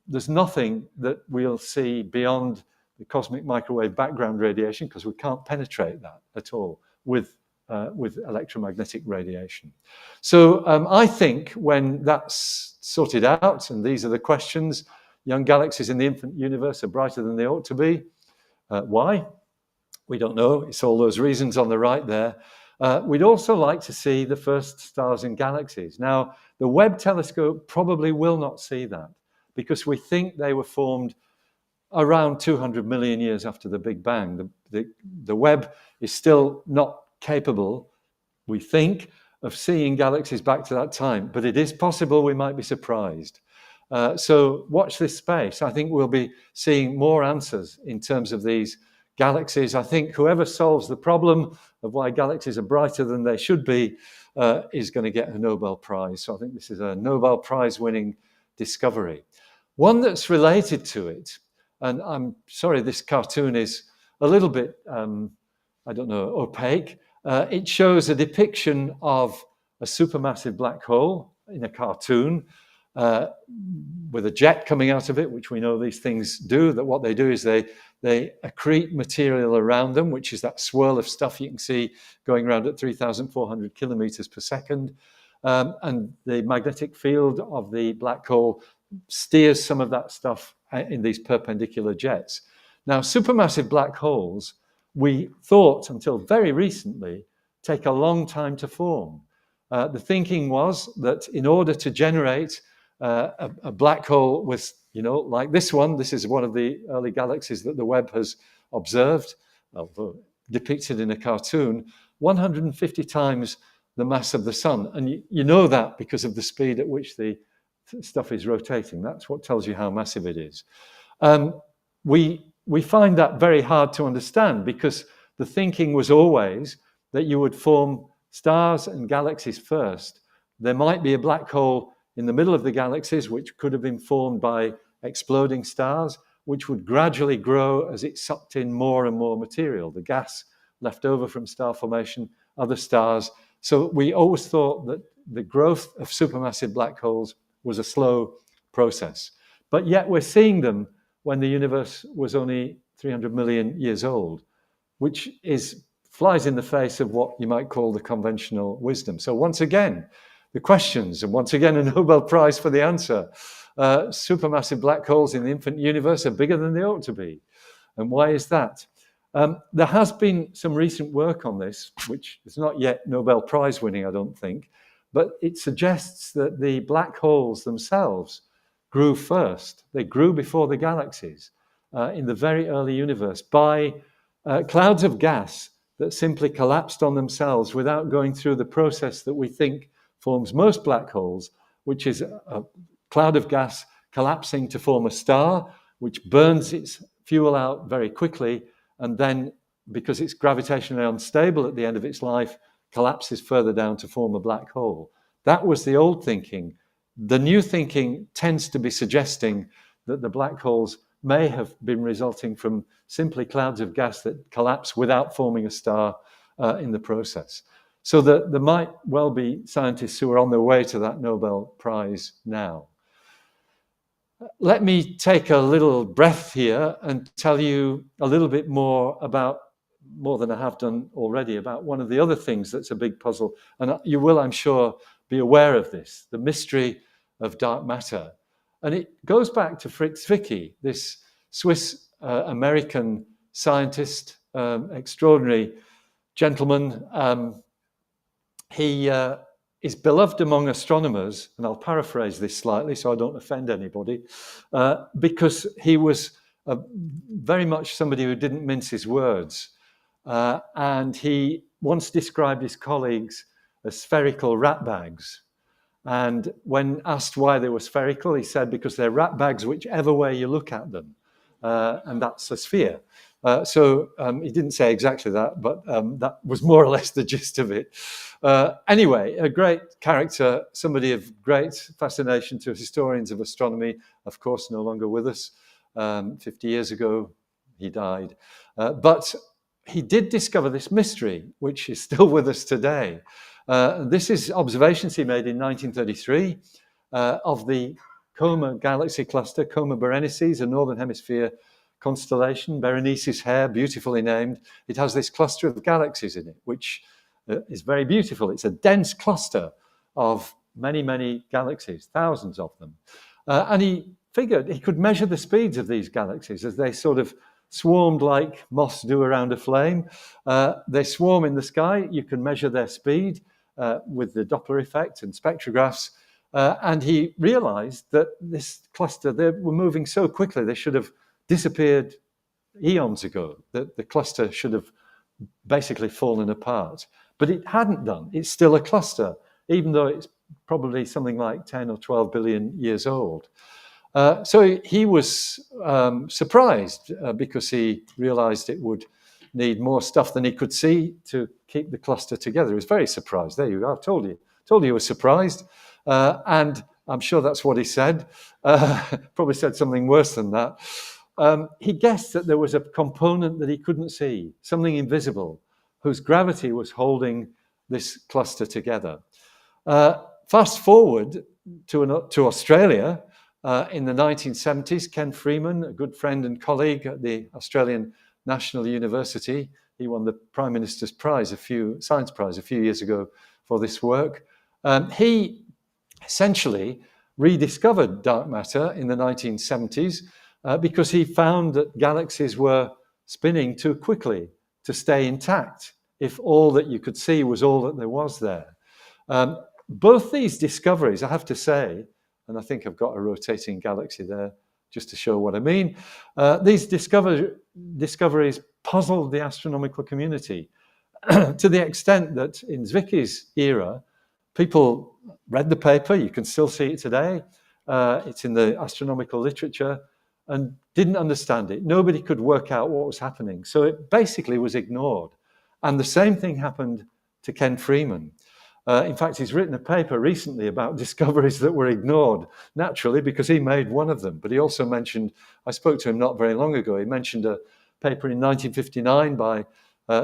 There's nothing that we'll see beyond the cosmic microwave background radiation because we can't penetrate that at all with electromagnetic radiation. So I think when that's sorted out, and these are the questions, young galaxies in the infant universe are brighter than they ought to be. Why? We don't know. It's all those reasons on the right there. We'd also like to see the first stars in galaxies. Now, the Webb telescope probably will not see that because we think they were formed around 200 million years after the Big Bang. The Webb is still not capable, we think, of seeing galaxies back to that time, but it is possible we might be surprised. So watch this space. I think we'll be seeing more answers in terms of these galaxies. I think whoever solves the problem of why galaxies are brighter than they should be is going to get a Nobel Prize. So I think this is a Nobel Prize winning discovery. One that's related to it, and I'm sorry this cartoon is a little bit, opaque. It shows a depiction of a supermassive black hole in a cartoon with a jet coming out of it, which we know these things do. That what they do is they accrete material around them, which is that swirl of stuff you can see going around at 3,400 kilometers per second. And the magnetic field of the black hole steers some of that stuff in these perpendicular jets. Now, supermassive black holes, we thought until very recently, take a long time to form. The thinking was that in order to generate a black hole with, like this one, this is one of the early galaxies that the Webb has observed, although depicted in a cartoon, 150 times the mass of the sun. And you know that because of the speed at which the stuff is rotating. That's what tells you how massive it is. We find that very hard to understand because the thinking was always that you would form stars and galaxies first. There might be a black hole in the middle of the galaxies, which could have been formed by exploding stars, which would gradually grow as it sucked in more and more material, the gas left over from star formation, other stars. So we always thought that the growth of supermassive black holes was a slow process. but yet we're seeing them when the universe was only 300 million years old, which flies in the face of what you might call the conventional wisdom. So once again, the questions, and once again, a Nobel Prize for the answer. Supermassive black holes in the infant universe are bigger than they ought to be. And why is that? There has been some recent work on this, which is not yet Nobel Prize winning, I don't think, but it suggests that the black holes themselves grew first. They grew before the galaxies in the very early universe by clouds of gas that simply collapsed on themselves without going through the process that we think forms most black holes, which is a cloud of gas collapsing to form a star, which burns its fuel out very quickly, and then, because it's gravitationally unstable at the end of its life, collapses further down to form a black hole. That was the old thinking. The new thinking tends to be suggesting that the black holes may have been resulting from simply clouds of gas that collapse without forming a star in the process. So there might well be scientists who are on their way to that Nobel Prize now. Let me take a little breath here and tell you a little bit more than I have done already, about one of the other things that's a big puzzle. And you will, I'm sure, be aware of this, the mystery of dark matter. And it goes back to Fritz Zwicky, this Swiss-American scientist, extraordinary gentleman. He is beloved among astronomers, and I'll paraphrase this slightly so I don't offend anybody, because he was very much somebody who didn't mince his words. And he once described his colleagues as spherical rat bags. And when asked why they were spherical, he said, because they're rat bags whichever way you look at them. And that's a sphere. So he didn't say exactly that, but that was more or less the gist of it. Anyway, a great character, somebody of great fascination to historians of astronomy, of course, no longer with us. 50 years ago, he died. But he did discover this mystery, which is still with us today. This is observations he made in 1933 of the Coma galaxy cluster, Coma Berenices, a northern hemisphere constellation. Berenice's hair, beautifully named. It has this cluster of galaxies in it, which is very beautiful. It's a dense cluster of many, many galaxies, thousands of them. And he figured he could measure the speeds of these galaxies as they sort of swarmed like moths do around a flame. They swarm in the sky. You can measure their speed with the Doppler effect and spectrographs. And he realized that this cluster, they were moving so quickly, they should have disappeared eons ago, that the cluster should have basically fallen apart. But it hadn't done. It's still a cluster, even though it's probably something like 10 or 12 billion years old. So he was surprised because he realized it would need more stuff than he could see to keep the cluster together. He was very surprised. There you go. I told you he was surprised. And I'm sure that's what he said. Probably said something worse than that. He guessed that there was a component that he couldn't see, something invisible, whose gravity was holding this cluster together. Fast forward to Australia in the 1970s, Ken Freeman, a good friend and colleague at the Australian National University, he won the Prime Minister's Science Prize a few years ago for this work. He essentially rediscovered dark matter in the 1970s because he found that galaxies were spinning too quickly to stay intact if all that you could see was all that there was there. Both these discoveries, I have to say, and I think I've got a rotating galaxy there just to show what I mean, these discoveries puzzled the astronomical community to the extent that in Zwicky's era, people read the paper, you can still see it today, it's in the astronomical literature, and didn't understand it. Nobody could work out what was happening. So it basically was ignored. And the same thing happened to Ken Freeman. In fact, he's written a paper recently about discoveries that were ignored, naturally, because he made one of them. But he also mentioned, I spoke to him not very long ago, he mentioned a paper in 1959 by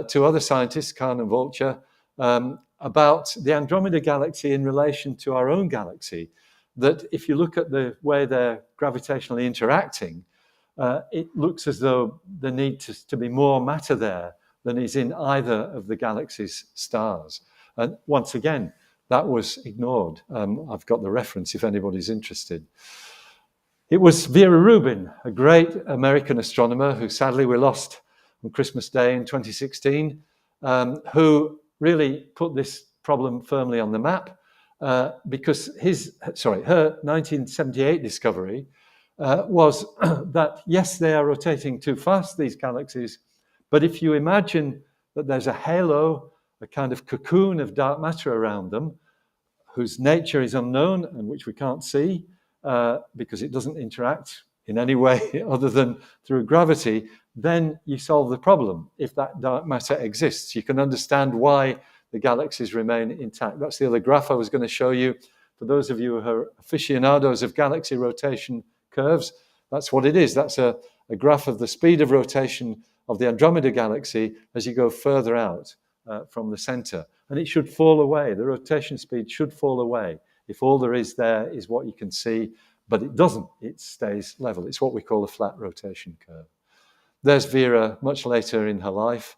two other scientists, Kahn and Vulture, about the Andromeda galaxy in relation to our own galaxy. that if you look at the way they're gravitationally interacting, it looks as though there needs to be more matter there than is in either of the galaxy's stars. And once again, that was ignored. I've got the reference if anybody's interested. It was Vera Rubin, a great American astronomer who sadly we lost on Christmas Day in 2016, who really put this problem firmly on the map because her 1978 discovery was that, yes, they are rotating too fast, these galaxies, but if you imagine that there's a halo, a kind of cocoon of dark matter around them, whose nature is unknown and which we can't see because it doesn't interact in any way other than through gravity, then you solve the problem. If that dark matter exists, you can understand why the galaxies remain intact. That's the other graph I was going to show you. For those of you who are aficionados of galaxy rotation curves, that's what it is. That's a graph of the speed of rotation of the Andromeda galaxy as you go further out from the center. And it should fall away. The rotation speed should fall away if all there is there is what you can see, but it doesn't. It stays level. It's what we call a flat rotation curve. There's Vera much later in her life.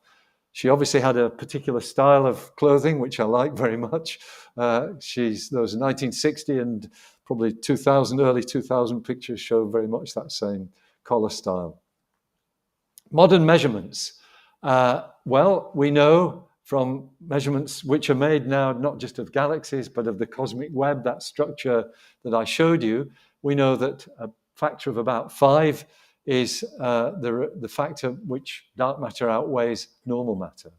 She obviously had a particular style of clothing, which I like very much. Those 1960 and probably 2000, early 2000 pictures show very much that same collar style. Modern measurements. Well, we know from measurements which are made now not just of galaxies, but of the cosmic web, that structure that I showed you, we know that a factor of about 5 is the factor which dark matter outweighs normal matter,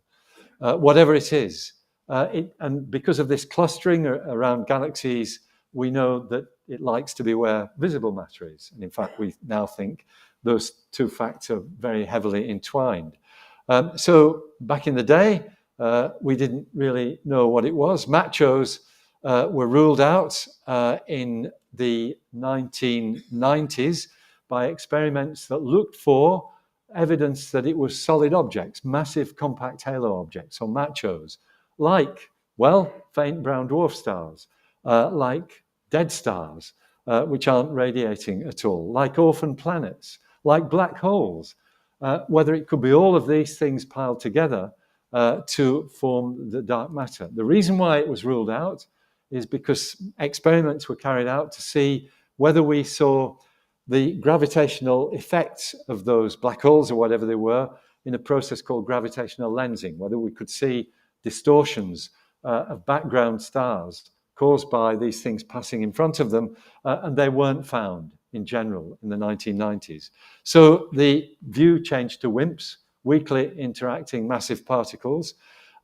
whatever it is. And because of this clustering around galaxies, we know that it likes to be where visible matter is. And in fact, we now think those two facts are very heavily entwined. So back in the day, we didn't really know what it was. Machos were ruled out in the 1990s by experiments that looked for evidence that it was solid objects, massive compact halo objects, or machos, like, well, faint brown dwarf stars, like dead stars, which aren't radiating at all, like orphan planets, like black holes, whether it could be all of these things piled together to form the dark matter. The reason why it was ruled out is because experiments were carried out to see whether we saw the gravitational effects of those black holes or whatever they were in a process called gravitational lensing, whether we could see distortions of background stars caused by these things passing in front of them, and they weren't found in general in the 1990s. So the view changed to WIMPs, weakly interacting massive particles,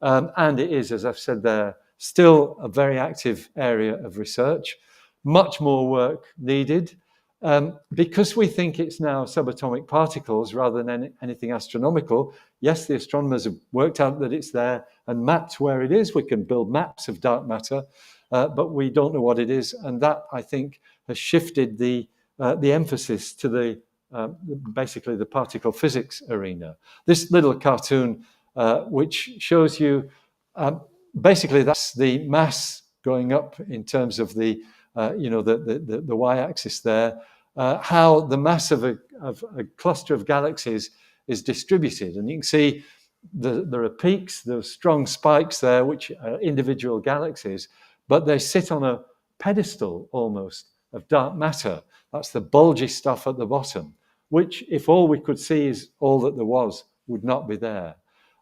and it is, as I've said there, still a very active area of research. Much more work needed. Because we think it's now subatomic particles rather than anything astronomical, yes, the astronomers have worked out that it's there and mapped where it is. We can build maps of dark matter, but we don't know what it is. And that, I think, has shifted the emphasis to basically the particle physics arena. This little cartoon, which shows you, basically that's the mass going up in terms of the y-axis there, how the mass of a cluster of galaxies is distributed. And you can see there are peaks, there are strong spikes there, which are individual galaxies, but they sit on a pedestal almost of dark matter. That's the bulgy stuff at the bottom, which if all we could see is all that there was, would not be there.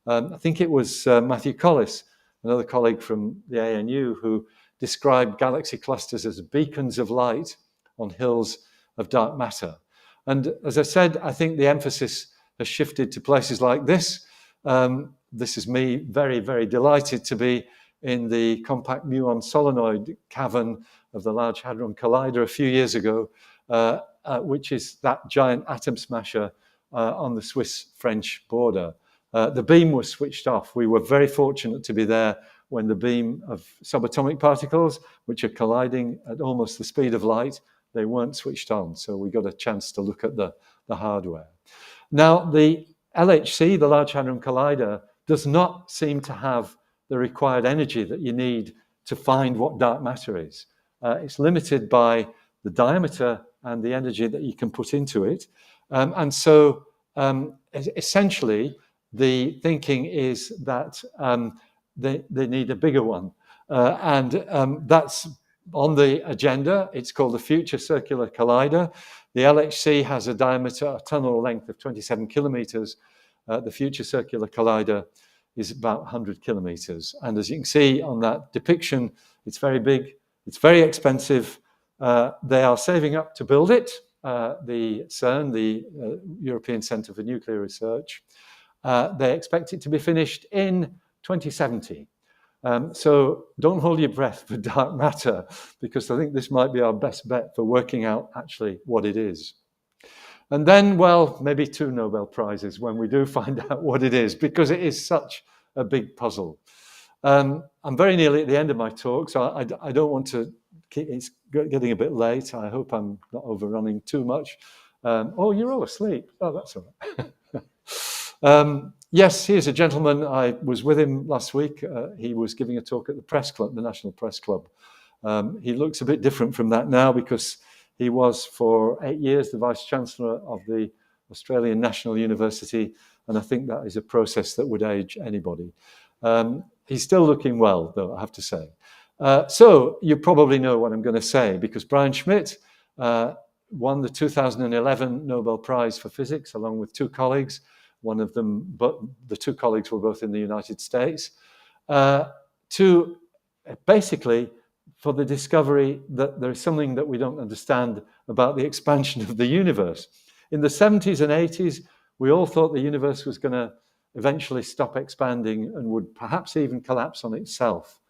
I think it was Matthew Collis, another colleague from the ANU, who described galaxy clusters as beacons of light on hills of dark matter. And as I said, I think the emphasis has shifted to places like this. This is me very, very delighted to be in the compact muon solenoid cavern of the Large Hadron Collider a few years ago, which is that giant atom smasher on the Swiss-French border. The beam was switched off. We were very fortunate to be there when the beam of subatomic particles, which are colliding at almost the speed of light, they weren't switched on. So we got a chance to look at the hardware. Now, the LHC, the Large Hadron Collider, does not seem to have the required energy that you need to find what dark matter is. It's limited by the diameter and the energy that you can put into it. And so essentially, the thinking is that they need a bigger one. And that's on the agenda. It's called the Future Circular Collider. The LHC has a diameter, a tunnel length of 27 kilometers. The Future Circular Collider is about 100 kilometers. And as you can see on that depiction, it's very big, it's very expensive. They are saving up to build it. The CERN, the European Centre for Nuclear Research, they expect it to be finished in 2070. So don't hold your breath for dark matter, because I think this might be our best bet for working out actually what it is. And then, well, maybe 2 Nobel Prizes when we do find out what it is, because it is such a big puzzle. I'm very nearly at the end of my talk, so I don't want to keep, it's getting a bit late. I hope I'm not overrunning too much. Oh, you're all asleep. Oh, that's all right. Yes, here's a gentleman. I was with him last week. He was giving a talk at the Press Club, the National Press Club. He looks a bit different from that now, because he was for 8 years the Vice-Chancellor of the Australian National University, and I think that is a process that would age anybody. He's still looking well, though, I have to say. So you probably know what I'm going to say, because Brian Schmidt won the 2011 Nobel Prize for Physics, along with 2 colleagues. One of them, but the 2 colleagues were both in the United States, to basically for the discovery that there is something that we don't understand about the expansion of the universe. In the 70s and 80s, we all thought the universe was going to eventually stop expanding and would perhaps even collapse on itself.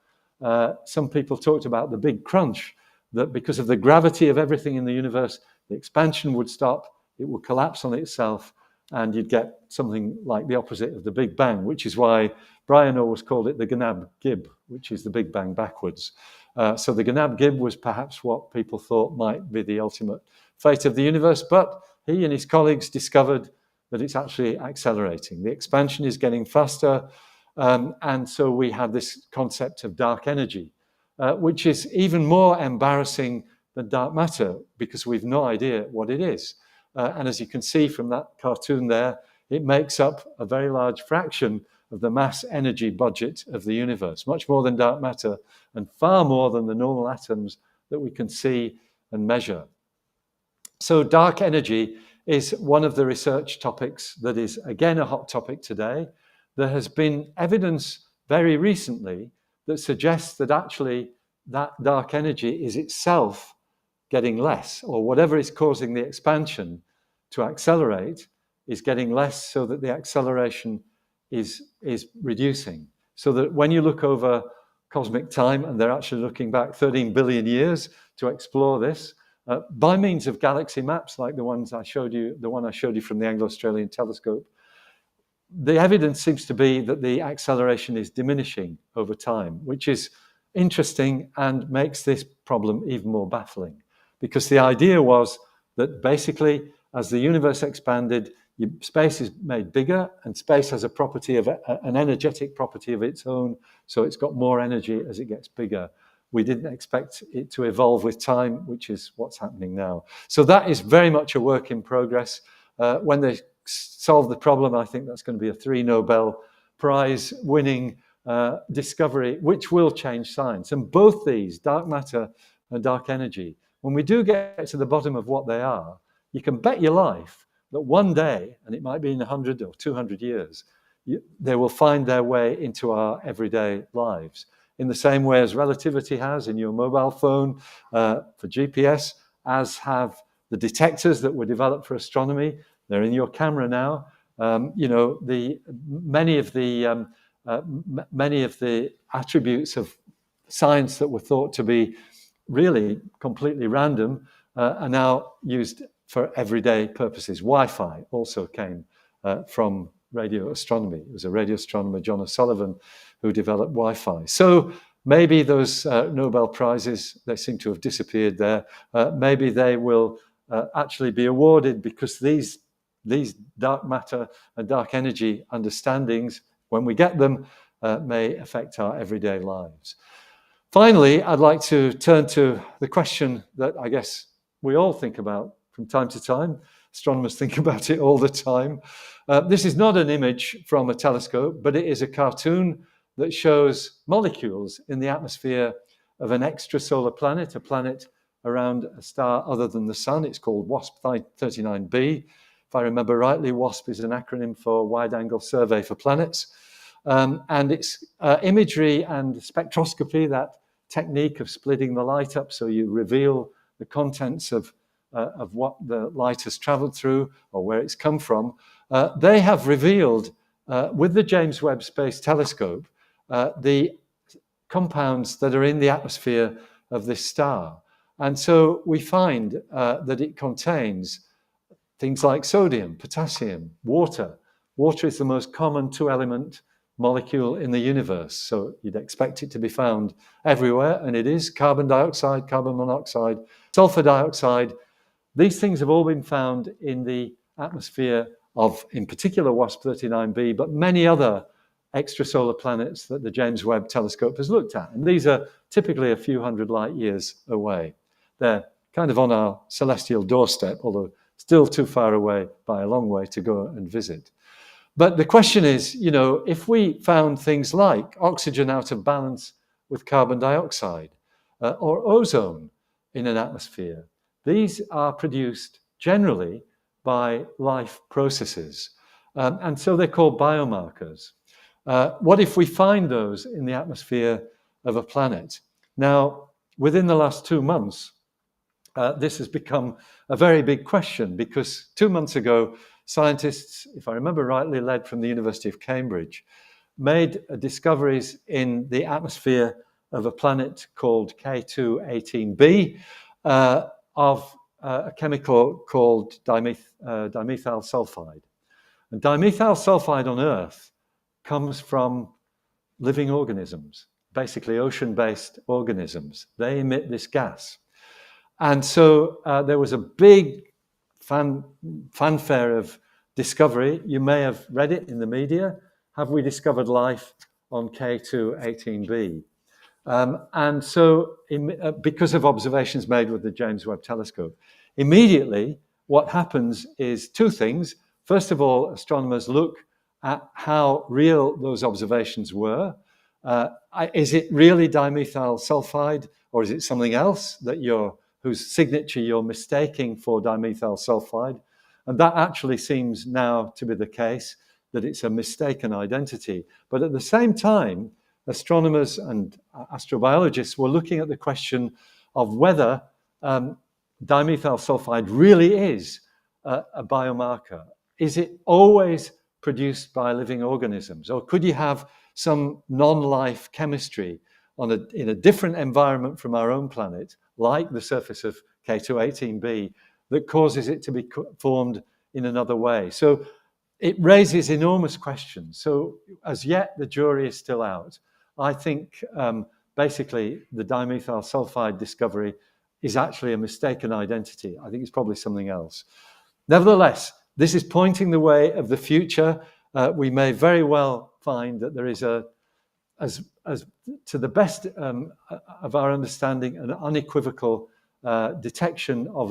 Some people talked about the big crunch, that because of the gravity of everything in the universe, the expansion would stop, it would collapse on itself, and you'd get something like the opposite of the Big Bang, which is why Brian always called it the Gnab-Gib, which is the Big Bang backwards. So the Gnab-Gib was perhaps what people thought might be the ultimate fate of the universe, but he and his colleagues discovered that it's actually accelerating. The expansion is getting faster, and so we have this concept of dark energy, which is even more embarrassing than dark matter, because we've no idea what it is. And as you can see from that cartoon there, it makes up a very large fraction of the mass energy budget of the universe, much more than dark matter and far more than the normal atoms that we can see and measure. So dark energy is one of the research topics that is, again, a hot topic today. There has been evidence very recently that suggests that actually that dark energy is itself getting less, or whatever is causing the expansion to accelerate is getting less, so that the acceleration is reducing. So that when you look over cosmic time, and they're actually looking back 13 billion years to explore this, by means of galaxy maps like the ones I showed you, the one I showed you from the Anglo-Australian Telescope, the evidence seems to be that the acceleration is diminishing over time, which is interesting and makes this problem even more baffling. Because the idea was that basically, as the universe expanded, space is made bigger, and space has a property of an energetic property of its own, so it's got more energy as it gets bigger. We didn't expect it to evolve with time, which is what's happening now. So that is very much a work in progress. When they solve the problem, I think that's going to be a 3 Nobel Prize winning discovery, which will change science. And both these, dark matter and dark energy, when we do get to the bottom of what they are, you can bet your life that one day, and it might be in 100 or 200 years, they will find their way into our everyday lives. In the same way as relativity has in your mobile phone for GPS, as have the detectors that were developed for astronomy. They're in your camera now. Many of the attributes of science that were thought to be really completely random are now used for everyday purposes. Wi-Fi also came from radio astronomy. It was a radio astronomer, John O'Sullivan, who developed Wi-Fi. So maybe those Nobel Prizes, they seem to have disappeared there. Maybe they will actually be awarded, because these dark matter and dark energy understandings, when we get them, may affect our everyday lives. Finally, I'd like to turn to the question that I guess we all think about from time to time. Astronomers think about it all the time. This is not an image from a telescope, but it is a cartoon that shows molecules in the atmosphere of an extrasolar planet, a planet around a star other than the Sun. It's called WASP 39b. If I remember rightly, WASP is an acronym for Wide Angle Survey for Planets. And it's imagery and spectroscopy, that technique of splitting the light up so you reveal the contents of what the light has traveled through or where it's come from. They have revealed with the James Webb Space Telescope the compounds that are in the atmosphere of this star. And so we find that it contains things like sodium, potassium, water. Water is the most common two-element molecule in the universe, so you'd expect it to be found everywhere, and it is. Carbon dioxide, carbon monoxide, sulfur dioxide. These things have all been found in the atmosphere of, in particular, WASP 39b, but many other extrasolar planets that the James Webb Telescope has looked at. And these are typically a few hundred light years away. They're kind of on our celestial doorstep, although still too far away by a long way to go and visit. But the question is, you know, if we found things like oxygen out of balance with carbon dioxide or ozone in an atmosphere, these are produced generally by life processes. And so they're called biomarkers. What if we find those in the atmosphere of a planet? Now, within the last 2 months, this has become a very big question, because 2 months ago, scientists, if I remember rightly, led from the University of Cambridge, made discoveries in the atmosphere of a planet called K2-18b of a chemical called dimethyl sulfide. And dimethyl sulfide on Earth comes from living organisms, basically ocean-based organisms. They emit this gas. And so there was a big fanfare of discovery. You may have read it in the media. Have we discovered life on K2-18b? And so because of observations made with the James Webb Telescope, immediately what happens is two things. First of all, astronomers look at how real those observations were. Is it really dimethyl sulfide, or is it something else that whose signature you're mistaking for dimethyl sulfide? And that actually seems now to be the case, that it's a mistaken identity. But at the same time, astronomers and astrobiologists were looking at the question of whether dimethyl sulfide really is a biomarker. Is it always produced by living organisms? Or could you have some non-life chemistry in a different environment from our own planet, like the surface of K2-18b, that causes it to be formed in another way? So it raises enormous questions. So as yet, the jury is still out. I think basically the dimethyl sulfide discovery is actually a mistaken identity. I think it's probably something else. Nevertheless, this is pointing the way of the future. We may very well find that there is as to the best of our understanding, an unequivocal detection of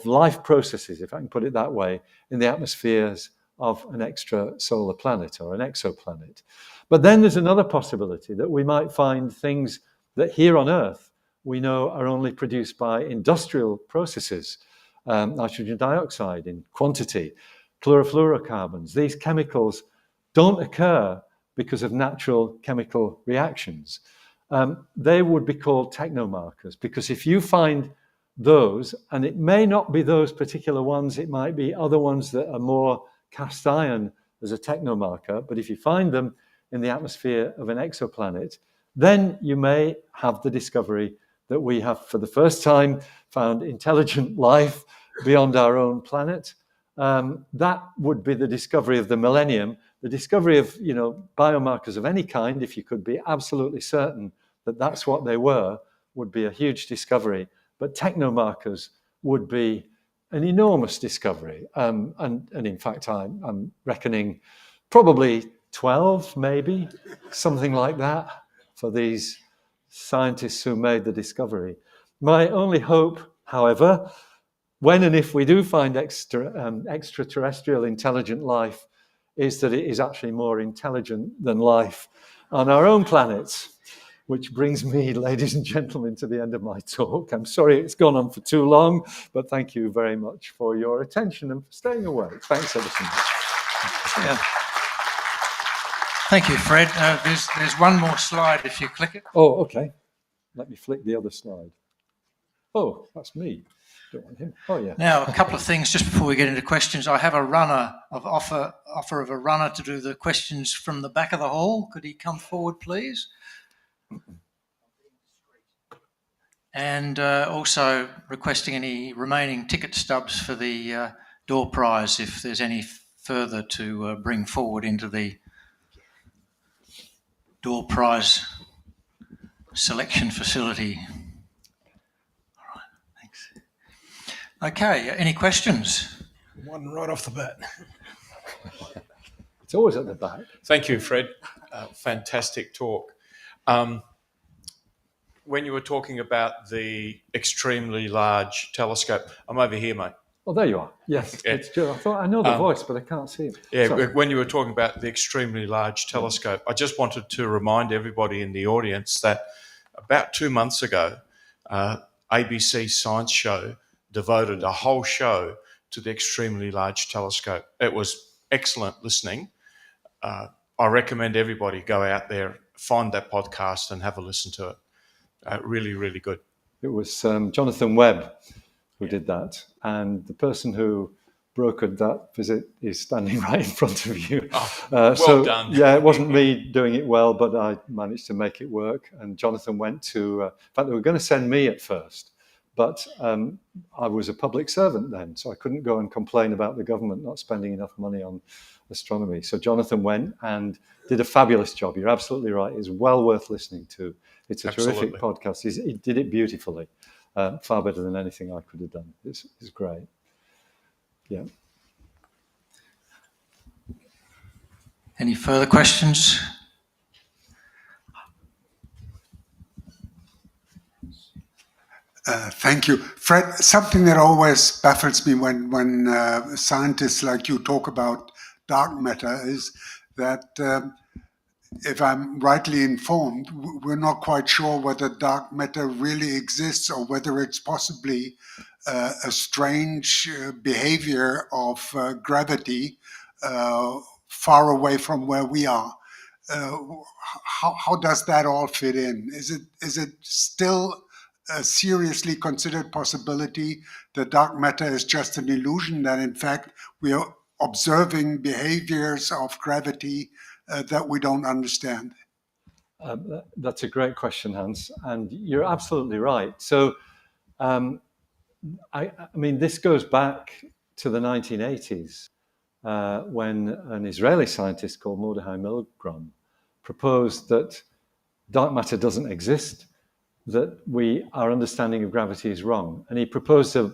life processes, if I can put it that way, in the atmospheres of an extrasolar planet or an exoplanet. But then there's another possibility that we might find things that here on Earth we know are only produced by industrial processes, nitrogen dioxide in quantity, chlorofluorocarbons. These chemicals don't occur because of natural chemical reactions. They would be called technomarkers, because if you find those, and it may not be those particular ones, it might be other ones that are more cast iron as a technomarker, but if you find them in the atmosphere of an exoplanet, then you may have the discovery that we have for the first time found intelligent life beyond our own planet. That would be the discovery of the millennium. The discovery of, biomarkers of any kind, if you could be absolutely certain that that's what they were, would be a huge discovery. But technomarkers would be an enormous discovery. And in fact, I'm reckoning probably 12, maybe, something like that, for these scientists who made the discovery. My only hope, however, when and if we do find extraterrestrial intelligent life, is that it is actually more intelligent than life on our own planets. Which brings me, ladies and gentlemen, to the end of my talk. I'm sorry it's gone on for too long, but thank you very much for your attention and for staying awake. Thanks ever so much. Yeah. Thank you, Fred. There's one more slide if you click it. Oh, okay. Let me flick the other slide. Oh, that's me. Don't want him. Oh, yeah. Now, a couple of things just before we get into questions. I have a offer of a runner to do the questions from the back of the hall. Could he come forward, please? And also requesting any remaining ticket stubs for the door prize if there's any further to bring forward into the door prize selection facility. All right, thanks. Okay, any questions? One right off the bat. It's always at the back. Thank you, Fred. Fantastic talk. When you were talking about the extremely large telescope, I'm over here, mate. Oh, there you are. Yes, Yeah. it's Joe. I thought I know the voice, but I can't see him. Yeah, Sorry. when you were talking about the extremely large telescope, I just wanted to remind everybody in the audience that about 2 months ago, ABC Science Show devoted a whole show to the extremely large telescope. It was excellent listening. I recommend everybody go out there, find that podcast and have a listen to it. Really, really good. It was Jonathan Webb who did that. And the person who brokered that visit is standing right in front of you. Well done. Yeah, it wasn't me doing it well, but I managed to make it work. And Jonathan went to, in fact, they were going to send me at first, but I was a public servant then, so I couldn't go and complain about the government not spending enough money on astronomy. So Jonathan went and did a fabulous job. You're absolutely right. It's well worth listening to. It's a terrific podcast. He did it beautifully, far better than anything I could have done. It's great. Yeah. Any further questions? Thank you. Fred, something that always baffles me when scientists like you talk about dark matter is that, if I'm rightly informed, we're not quite sure whether dark matter really exists or whether it's possibly a strange behavior of gravity far away from where we are. How does that all fit in? Is it still a seriously considered possibility that dark matter is just an illusion, that in fact we are observing behaviors of gravity that we don't understand? That's a great question, Hans, and you're absolutely right. So, I mean, this goes back to the 1980s when an Israeli scientist called Mordechai Milgrom proposed that dark matter doesn't exist, that our understanding of gravity is wrong, and he proposed a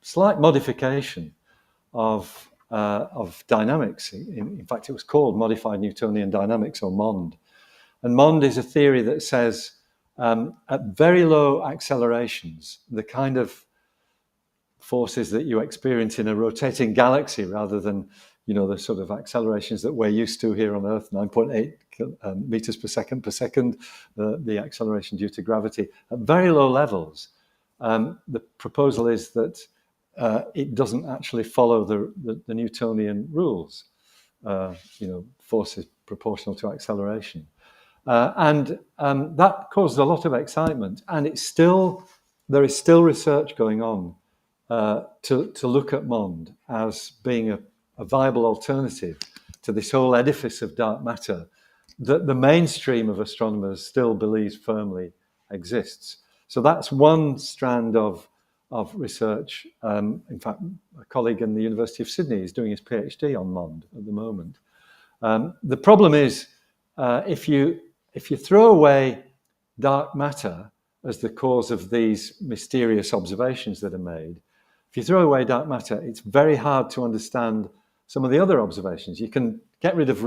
slight modification of dynamics. In fact, it was called modified Newtonian dynamics, or MOND. And MOND is a theory that says at very low accelerations, the kind of forces that you experience in a rotating galaxy, rather than the sort of accelerations that we're used to here on Earth, 9.8 meters per second, the acceleration due to gravity. At very low levels, the proposal is that it doesn't actually follow the Newtonian rules. Force is proportional to acceleration. And that caused a lot of excitement. And there is still research going on to look at MOND as being a viable alternative to this whole edifice of dark matter that the mainstream of astronomers still believes firmly exists. So that's one strand of research. In fact, a colleague in the University of Sydney is doing his PhD on MOND at the moment. The problem is if you throw away dark matter as the cause of these mysterious observations that are made, if you throw away dark matter, it's very hard to understand some of the other observations. You can get rid of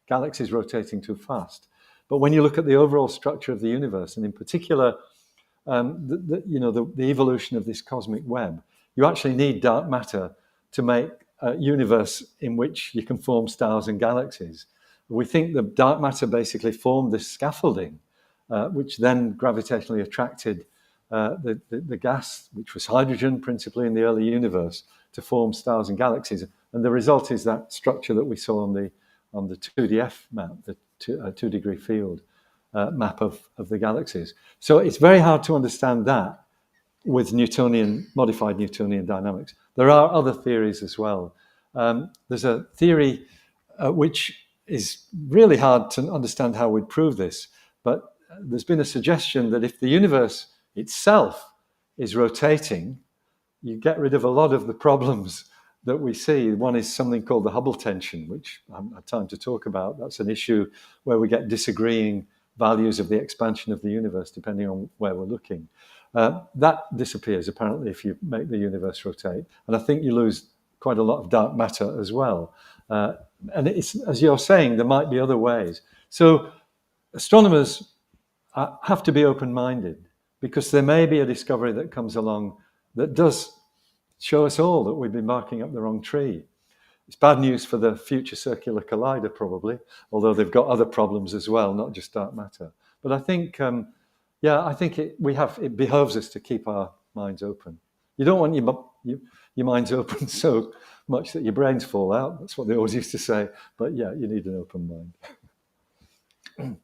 galaxies rotating too fast, But when you look at the overall structure of the universe, and in particular, the evolution of this cosmic web, you actually need dark matter to make a universe in which you can form stars and galaxies. We think that dark matter basically formed this scaffolding, which then gravitationally attracted the gas, which was hydrogen principally in the early universe, to form stars and galaxies. And the result is that structure that we saw on the 2DF map, the 2-degree field map of the galaxies. So it's very hard to understand that with modified Newtonian dynamics. There are other theories as well. There's a theory which is really hard to understand how we'd prove this, but there's been a suggestion that if the universe itself is rotating, you get rid of a lot of the problems that we see. One is something called the Hubble tension, which I haven't had time to talk about. That's an issue where we get disagreeing values of the expansion of the universe depending on where we're looking. That disappears apparently if you make the universe rotate, and I think you lose quite a lot of dark matter as well. And it's, as you're saying, there might be other ways. So astronomers have to be open-minded, because there may be a discovery that comes along that does show us all that we've been barking up the wrong tree. It's bad news for the future circular collider, probably, although they've got other problems as well, not just dark matter. But I think, I think it behoves us to keep our minds open. You don't want your minds open so much that your brains fall out. That's what they always used to say. But yeah, you need an open mind.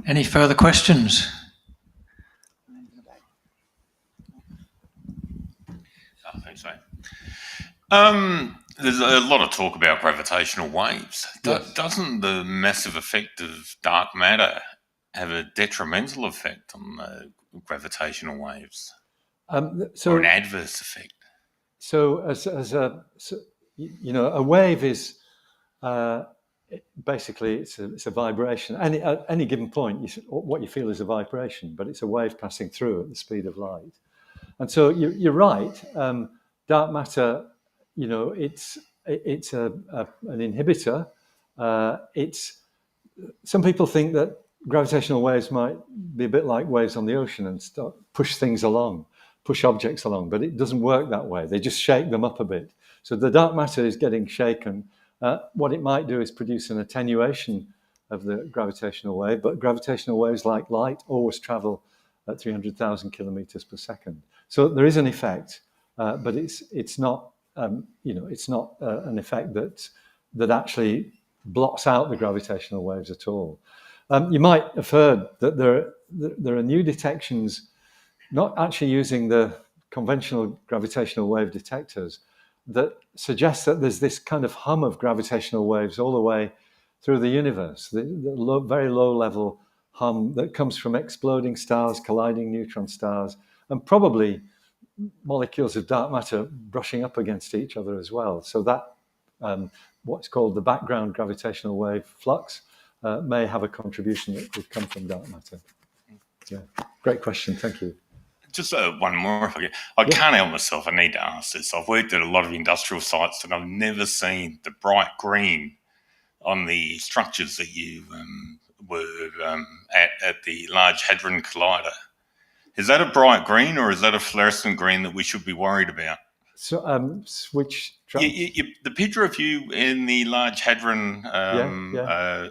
Any further questions? I think so. There's a lot of talk about gravitational waves. Yes. Doesn't the massive effect of dark matter have a detrimental effect on gravitational waves, or an adverse effect? So, a wave is basically it's a vibration. At any given point, what you feel is a vibration, but it's a wave passing through at the speed of light. And so you're right. Dark matter, it's an inhibitor. Some people think that gravitational waves might be a bit like waves on the ocean and push objects along, but it doesn't work that way. They just shake them up a bit. So the dark matter is getting shaken. What it might do is produce an attenuation of the gravitational wave, but gravitational waves, like light, always travel at 300,000 kilometers per second. So there is an effect, but it's not an effect that actually blots out the gravitational waves at all. You might have heard that there are new detections, not actually using the conventional gravitational wave detectors, that suggest that there's this kind of hum of gravitational waves all the way through the universe, the very low level hum that comes from exploding stars, colliding neutron stars, and probably molecules of dark matter brushing up against each other as well. So that what's called the background gravitational wave flux may have a contribution that could come from dark matter. Yeah, great question. Thank you. Just one more, if I can. I can't help myself. I need to ask this. I've worked at a lot of industrial sites, and I've never seen the bright green on the structures that you were at the Large Hadron Collider. Is that a bright green, or is that a fluorescent green that we should be worried about? So, which the picture of you in the Large Hadron Collider.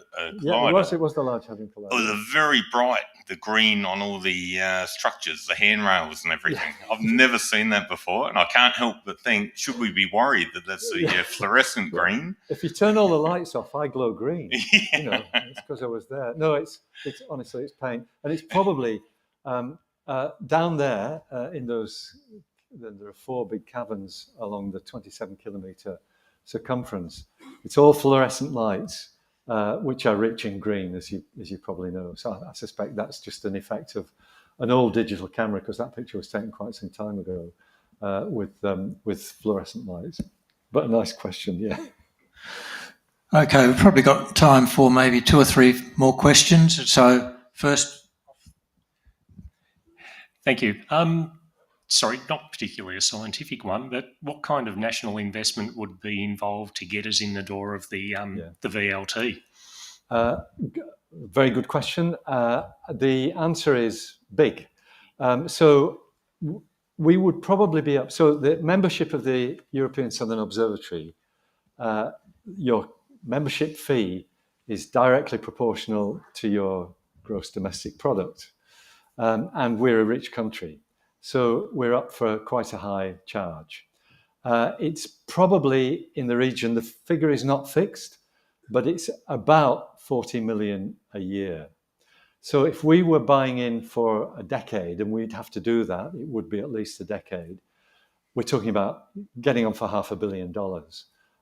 It was the Large Hadron Collider. It was a very bright, the green on all the structures, the handrails and everything. Yeah. I've never seen that before, and I can't help but think, should we be worried that that's a fluorescent green? If you turn all the lights off, I glow green. Yeah. It's because I was there. No, it's honestly, it's paint. And it's probably down there in those... There are 4 big caverns along the 27-kilometer circumference. It's all fluorescent lights, which are rich in green, as you probably know. So I suspect that's just an effect of an old digital camera, because that picture was taken quite some time ago with fluorescent lights. But a nice question, yeah. Okay, we've probably got time for maybe 2 or 3 more questions. So first, thank you. Sorry, not particularly a scientific one, but what kind of national investment would be involved to get us in the door of the VLT? Very good question. The answer is big. So we would probably be up. So the membership of the European Southern Observatory, your membership fee is directly proportional to your gross domestic product. And we're a rich country. So we're up for quite a high charge. It's probably in the region, the figure is not fixed, but it's about 40 million a year. So if we were buying in for a decade, and we'd have to do that, it would be at least a decade, we're talking about getting on for $500 million.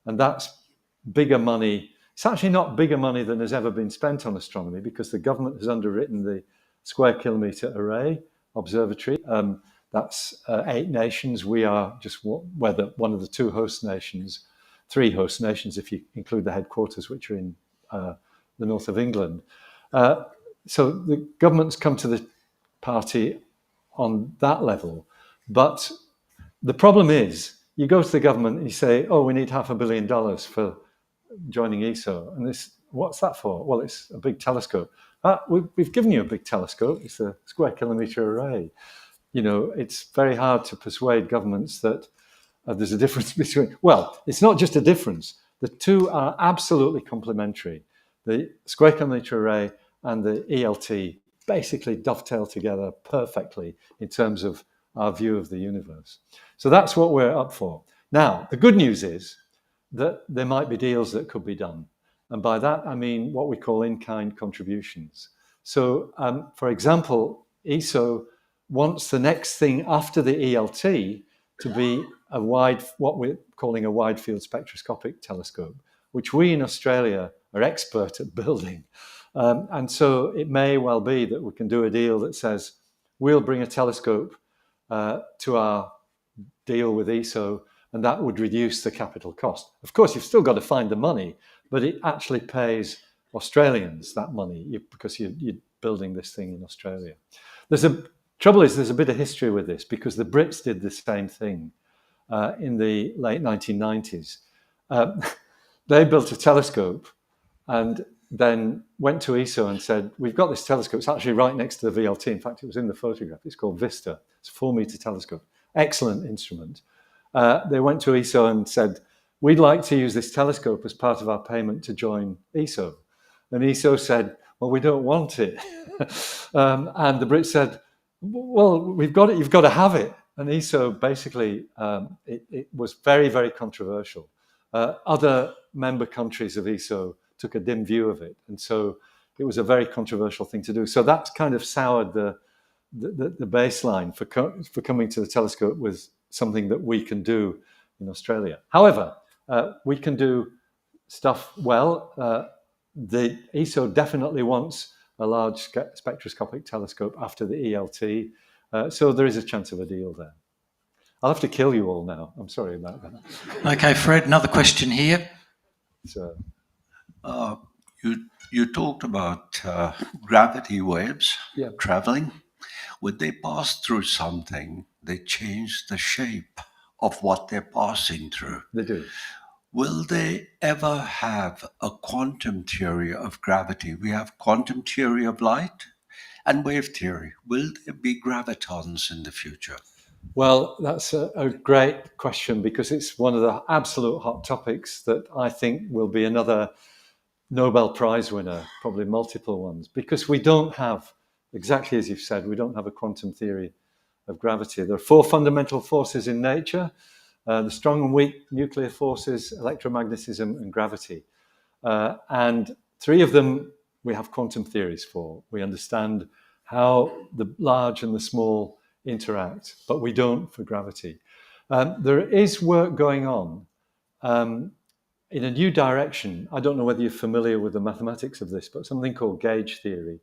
And that's bigger money. It's actually not bigger money than has ever been spent on astronomy, because the government has underwritten the Square Kilometre Array Observatory. That's 8 nations. We are just one of the 2 host nations, 3 host nations if you include the headquarters, which are in the north of England. So the government's come to the party on that level. But the problem is, you go to the government and you say, oh, we need $500 million for joining ESO. And what's that for? Well, it's a big telescope. We've given you a big telescope. It's a Square Kilometre Array. You know, it's very hard to persuade governments that there's a difference between, well, it's not just a difference. The two are absolutely complementary. The Square Kilometre Array and the ELT basically dovetail together perfectly in terms of our view of the universe. So that's what we're up for. Now, the good news is that there might be deals that could be done. And by that, I mean what we call in-kind contributions. So, for example, ESO wants the next thing after the ELT to be what we're calling a wide field spectroscopic telescope, which we in Australia are expert at building. And so it may well be that we can do a deal that says we'll bring a telescope to our deal with ESO, and that would reduce the capital cost. Of course, you've still got to find the money, but it actually pays Australians that money because you're building this thing in Australia. Trouble is, there's a bit of history with this, because the Brits did the same thing in the late 1990s. They built a telescope and then went to ESO and said, we've got this telescope. It's actually right next to the VLT. In fact, it was in the photograph. It's called Vista. It's a 4-meter telescope. Excellent instrument. They went to ESO and said, we'd like to use this telescope as part of our payment to join ESO. And ESO said, well, we don't want it. And the Brits said, well, we've got it, you've got to have it. And ESO basically, it was very, very controversial. Other member countries of ESO took a dim view of it. And so it was a very controversial thing to do. So that's kind of soured the baseline for coming to the telescope with something that we can do in Australia. However, we can do stuff well. The ESO definitely wants a large spectroscopic telescope after the ELT. So there is a chance of a deal there. I'll have to kill you all now. I'm sorry about that. Okay, Fred, another question here. So, you talked about gravity waves yeah. traveling. When they pass through something, they change the shape of what they're passing through. They do. Will they ever have a quantum theory of gravity? We have quantum theory of light and wave theory. Will there be gravitons in the future? Well, that's a great question, because it's one of the absolute hot topics that I think will be another Nobel Prize winner, probably multiple ones, because we don't have, exactly as you've said, we don't have a quantum theory of gravity. There are 4 fundamental forces in nature: the strong and weak nuclear forces, electromagnetism, and gravity. And 3 of them we have quantum theories for. We understand how the large and the small interact, but we don't for gravity. There is work going on in a new direction. I don't know whether you're familiar with the mathematics of this, but something called gauge theory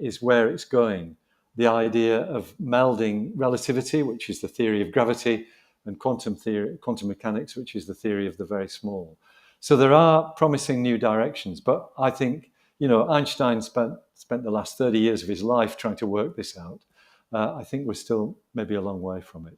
is where it's going. The idea of melding relativity, which is the theory of gravity, and quantum mechanics, which is the theory of the very small. So there are promising new directions, but I think, Einstein spent the last 30 years of his life trying to work this out. I think we're still maybe a long way from it.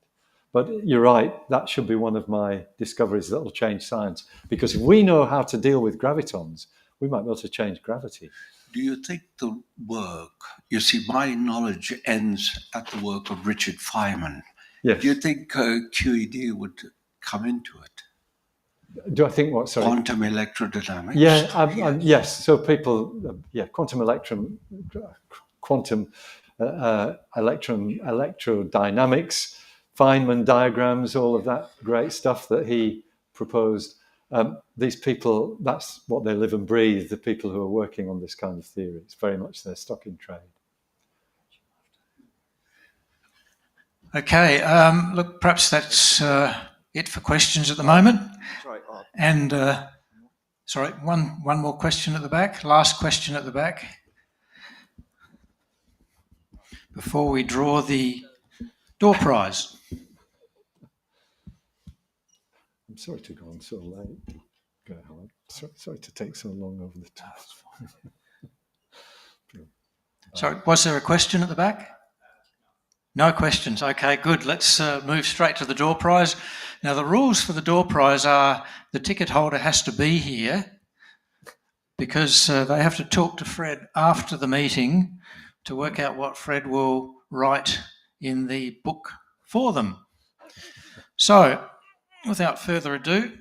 But you're right, that should be one of my discoveries that will change science. Because if we know how to deal with gravitons, we might be able to change gravity. do you think the work, you see, my knowledge ends at the work of Richard Feynman. Yes. Do you think QED would come into it? Do I think what? Sorry. Quantum electrodynamics? Yeah, yes. So people, quantum electrodynamics, Feynman diagrams, all of that great stuff that he proposed. These people, that's what they live and breathe, the people who are working on this kind of theory. It's very much their stock in trade. Okay, look, perhaps that's it for questions at the moment. And sorry, one more question at the back, last question at the back, before we draw the door prize. I'm sorry to go on so late. Sorry to take so long over the top. Sorry, was there a question at the back? No questions. Okay, good. Let's move straight to the door prize. Now, the rules for the door prize are the ticket holder has to be here because they have to talk to Fred after the meeting to work out what Fred will write in the book for them. So, without further ado,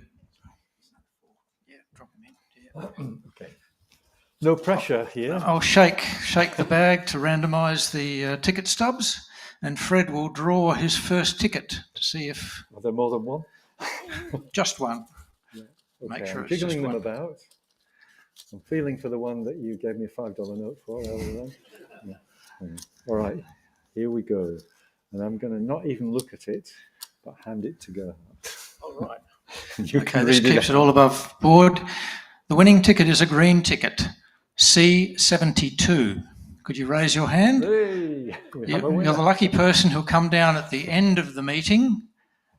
drop them in. Okay. No pressure here. I'll shake the bag to randomise the ticket stubs. And Fred will draw his first ticket to see if... Are there more than one? Just one. Yeah. Make Okay, sure I'm it's just jiggling them one. about. I'm feeling for the one that you gave me a $5 note for earlier on. Yeah. All right, here we go. And I'm going to not even look at it, but hand it to Gerhard. All right. You Okay, can this read keeps it it all above board. The winning ticket is a green ticket, C72. Could you raise your hand? Hey, we have a You're winner. the lucky person who'll come down at the end of the meeting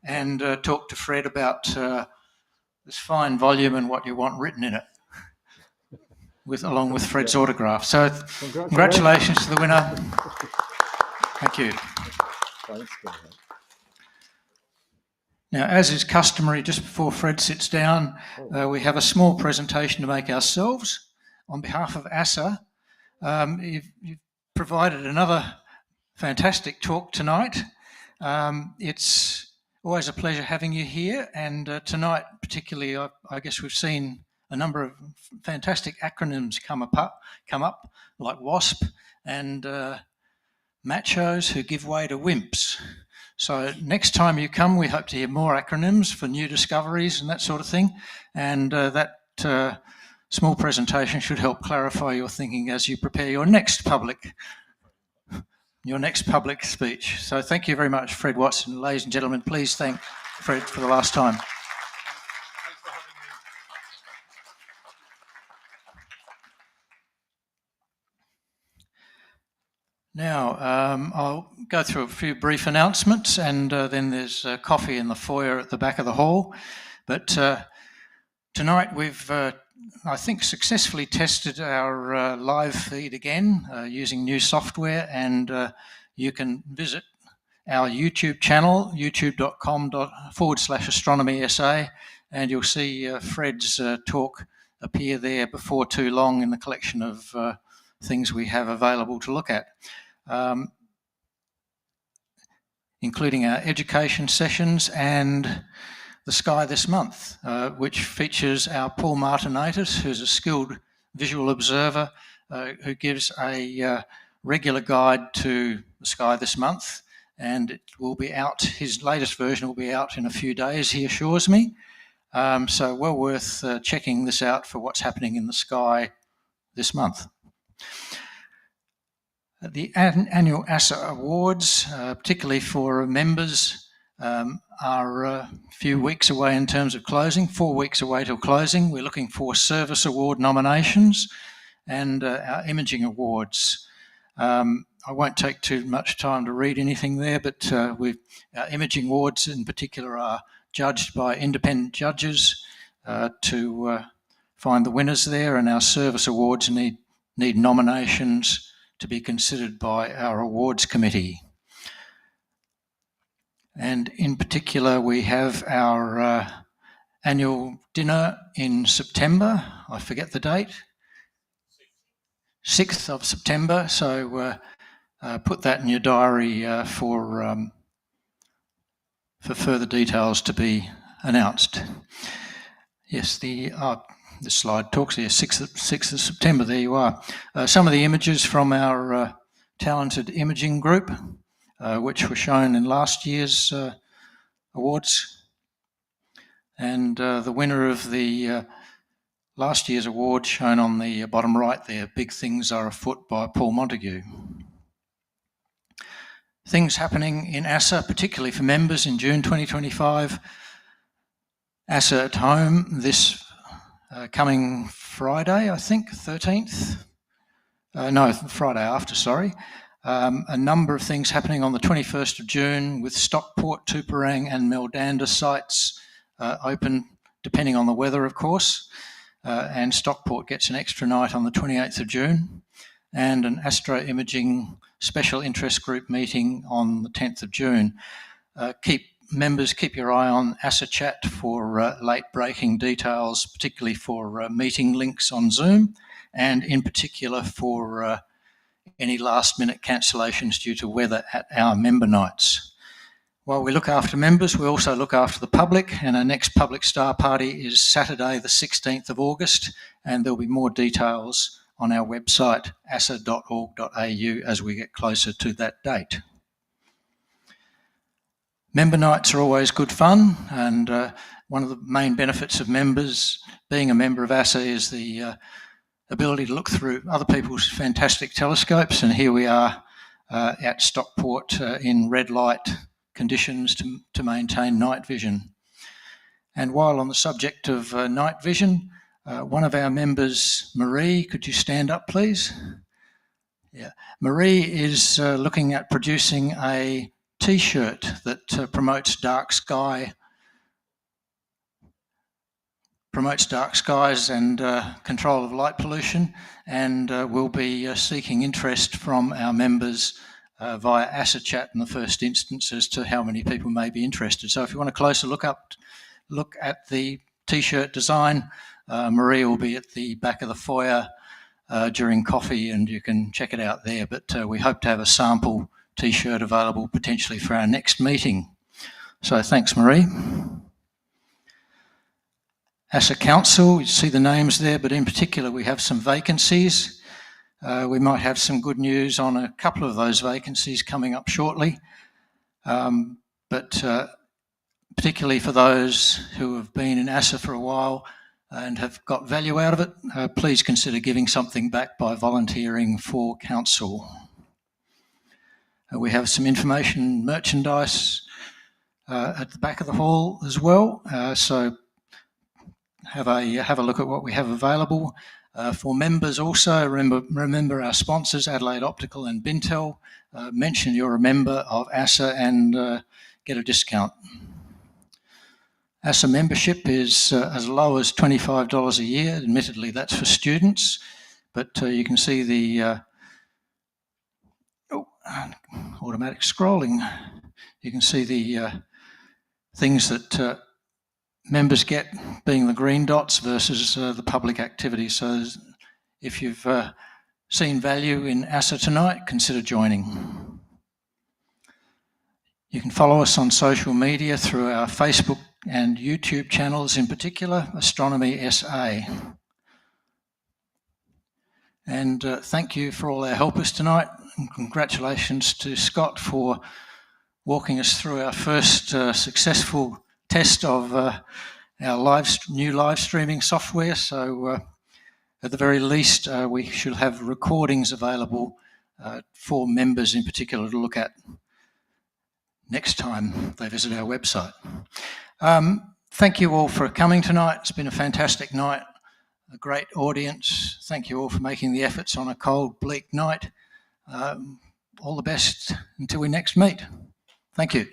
and talk to Fred about this fine volume and what you want written in it, along with Fred's autograph. So congratulations to the winner. Thank you. Thanks, Gerhard. Now, as is customary, just before Fred sits down, we have a small presentation to make ourselves. On behalf of ASA, you've provided another fantastic talk tonight. It's always a pleasure having you here, and tonight particularly I guess we've seen a number of fantastic acronyms come up like WASP and machos who give way to wimps. So next time you come, we hope to hear more acronyms for new discoveries and that sort of thing, and that small presentation should help clarify your thinking as you prepare your next public speech. So thank you very much, Fredwatson. Ladies and gentlemen, please thank Fred for the last time. Now, I'll go through a few brief announcements, and then there's coffee in the foyer at the back of the hall. But tonight we've I think successfully tested our live feed again using new software, and you can visit our YouTube channel, youtube.com/astronomy.sa, and you'll see Fred's talk appear there before too long in the collection of things we have available to look at, including our education sessions and The Sky This Month, which features our Paul Martinatus, who's a skilled visual observer who gives a regular guide to the sky this month, and it will be out, his latest version will be out in a few days, he assures me. So well worth checking this out for what's happening in the sky this month. The annual ASA Awards, particularly for members, are a few weeks away in terms of closing, 4 weeks away till closing. We're looking for Service Award nominations and our Imaging Awards. I won't take too much time to read anything there, but our Imaging Awards in particular are judged by independent judges to find the winners there, and our Service Awards need nominations to be considered by our awards committee. And in particular, we have our annual dinner in September. I forget the date. 6th of September, so put that in your diary for further details to be announced. Yes, the slide talks here, 6th of September, there you are. Some of the images from our talented imaging group, which were shown in last year's awards. And the winner of the last year's award, shown on the bottom right there, Big Things Are Afoot by Paul Montague. Things happening in ASA, particularly for members in June 2025. ASA at home this coming Friday, I think, 13th. No, Friday after, sorry. A number of things happening on the 21st of June with Stockport, Tuparang and Meldanda sites open, depending on the weather, of course. And Stockport gets an extra night on the 28th of June. And an astro imaging special interest group meeting on the 10th of June. Members, keep your eye on ASA Chat for late breaking details, particularly for meeting links on Zoom, and in particular for any last minute cancellations due to weather at our member nights. While we look after members, we also look after the public, and our next public star party is Saturday the 16th of August, and there'll be more details on our website, asa.org.au, as we get closer to that date. Member nights are always good fun, and one of the main benefits of members, being a member of ASA, is the ability to look through other people's fantastic telescopes, and here we are at Stockport in red light conditions to maintain night vision. And while on the subject of night vision, one of our members, Marie, could you stand up, please? Yeah, Marie is looking at producing a T-shirt that promotes dark skies and control of light pollution, and will be seeking interest from our members via ASA Chat in the first instance as to how many people may be interested. So if you want a closer look at the T-shirt design, Marie will be at the back of the foyer during coffee, and you can check it out there. But we hope to have a sample T-shirt available potentially for our next meeting. So thanks, Marie. ASA Council, you see the names there, but in particular we have some vacancies. We might have some good news on a couple of those vacancies coming up shortly. But particularly for those who have been in ASA for a while and have got value out of it, please consider giving something back by volunteering for council. We have some information merchandise at the back of the hall as well, so have a look at what we have available. For members also, remember our sponsors, Adelaide Optical and Bintel. Mention you're a member of ASA and get a discount. ASA membership is as low as $25 a year. Admittedly, that's for students, but you can see the automatic scrolling. You can see the things that members get, being the green dots versus the public activity. So if you've seen value in ASA tonight, consider joining. You can follow us on social media through our Facebook and YouTube channels, in particular, Astronomy SA. And thank you for all our helpers tonight, and congratulations to Scott for walking us through our first successful test of our new live streaming software. So at the very least, we should have recordings available for members in particular to look at next time they visit our website. Thank you all for coming tonight. It's been a fantastic night, a great audience. Thank you all for making the efforts on a cold, bleak night. All the best until we next meet. Thank you.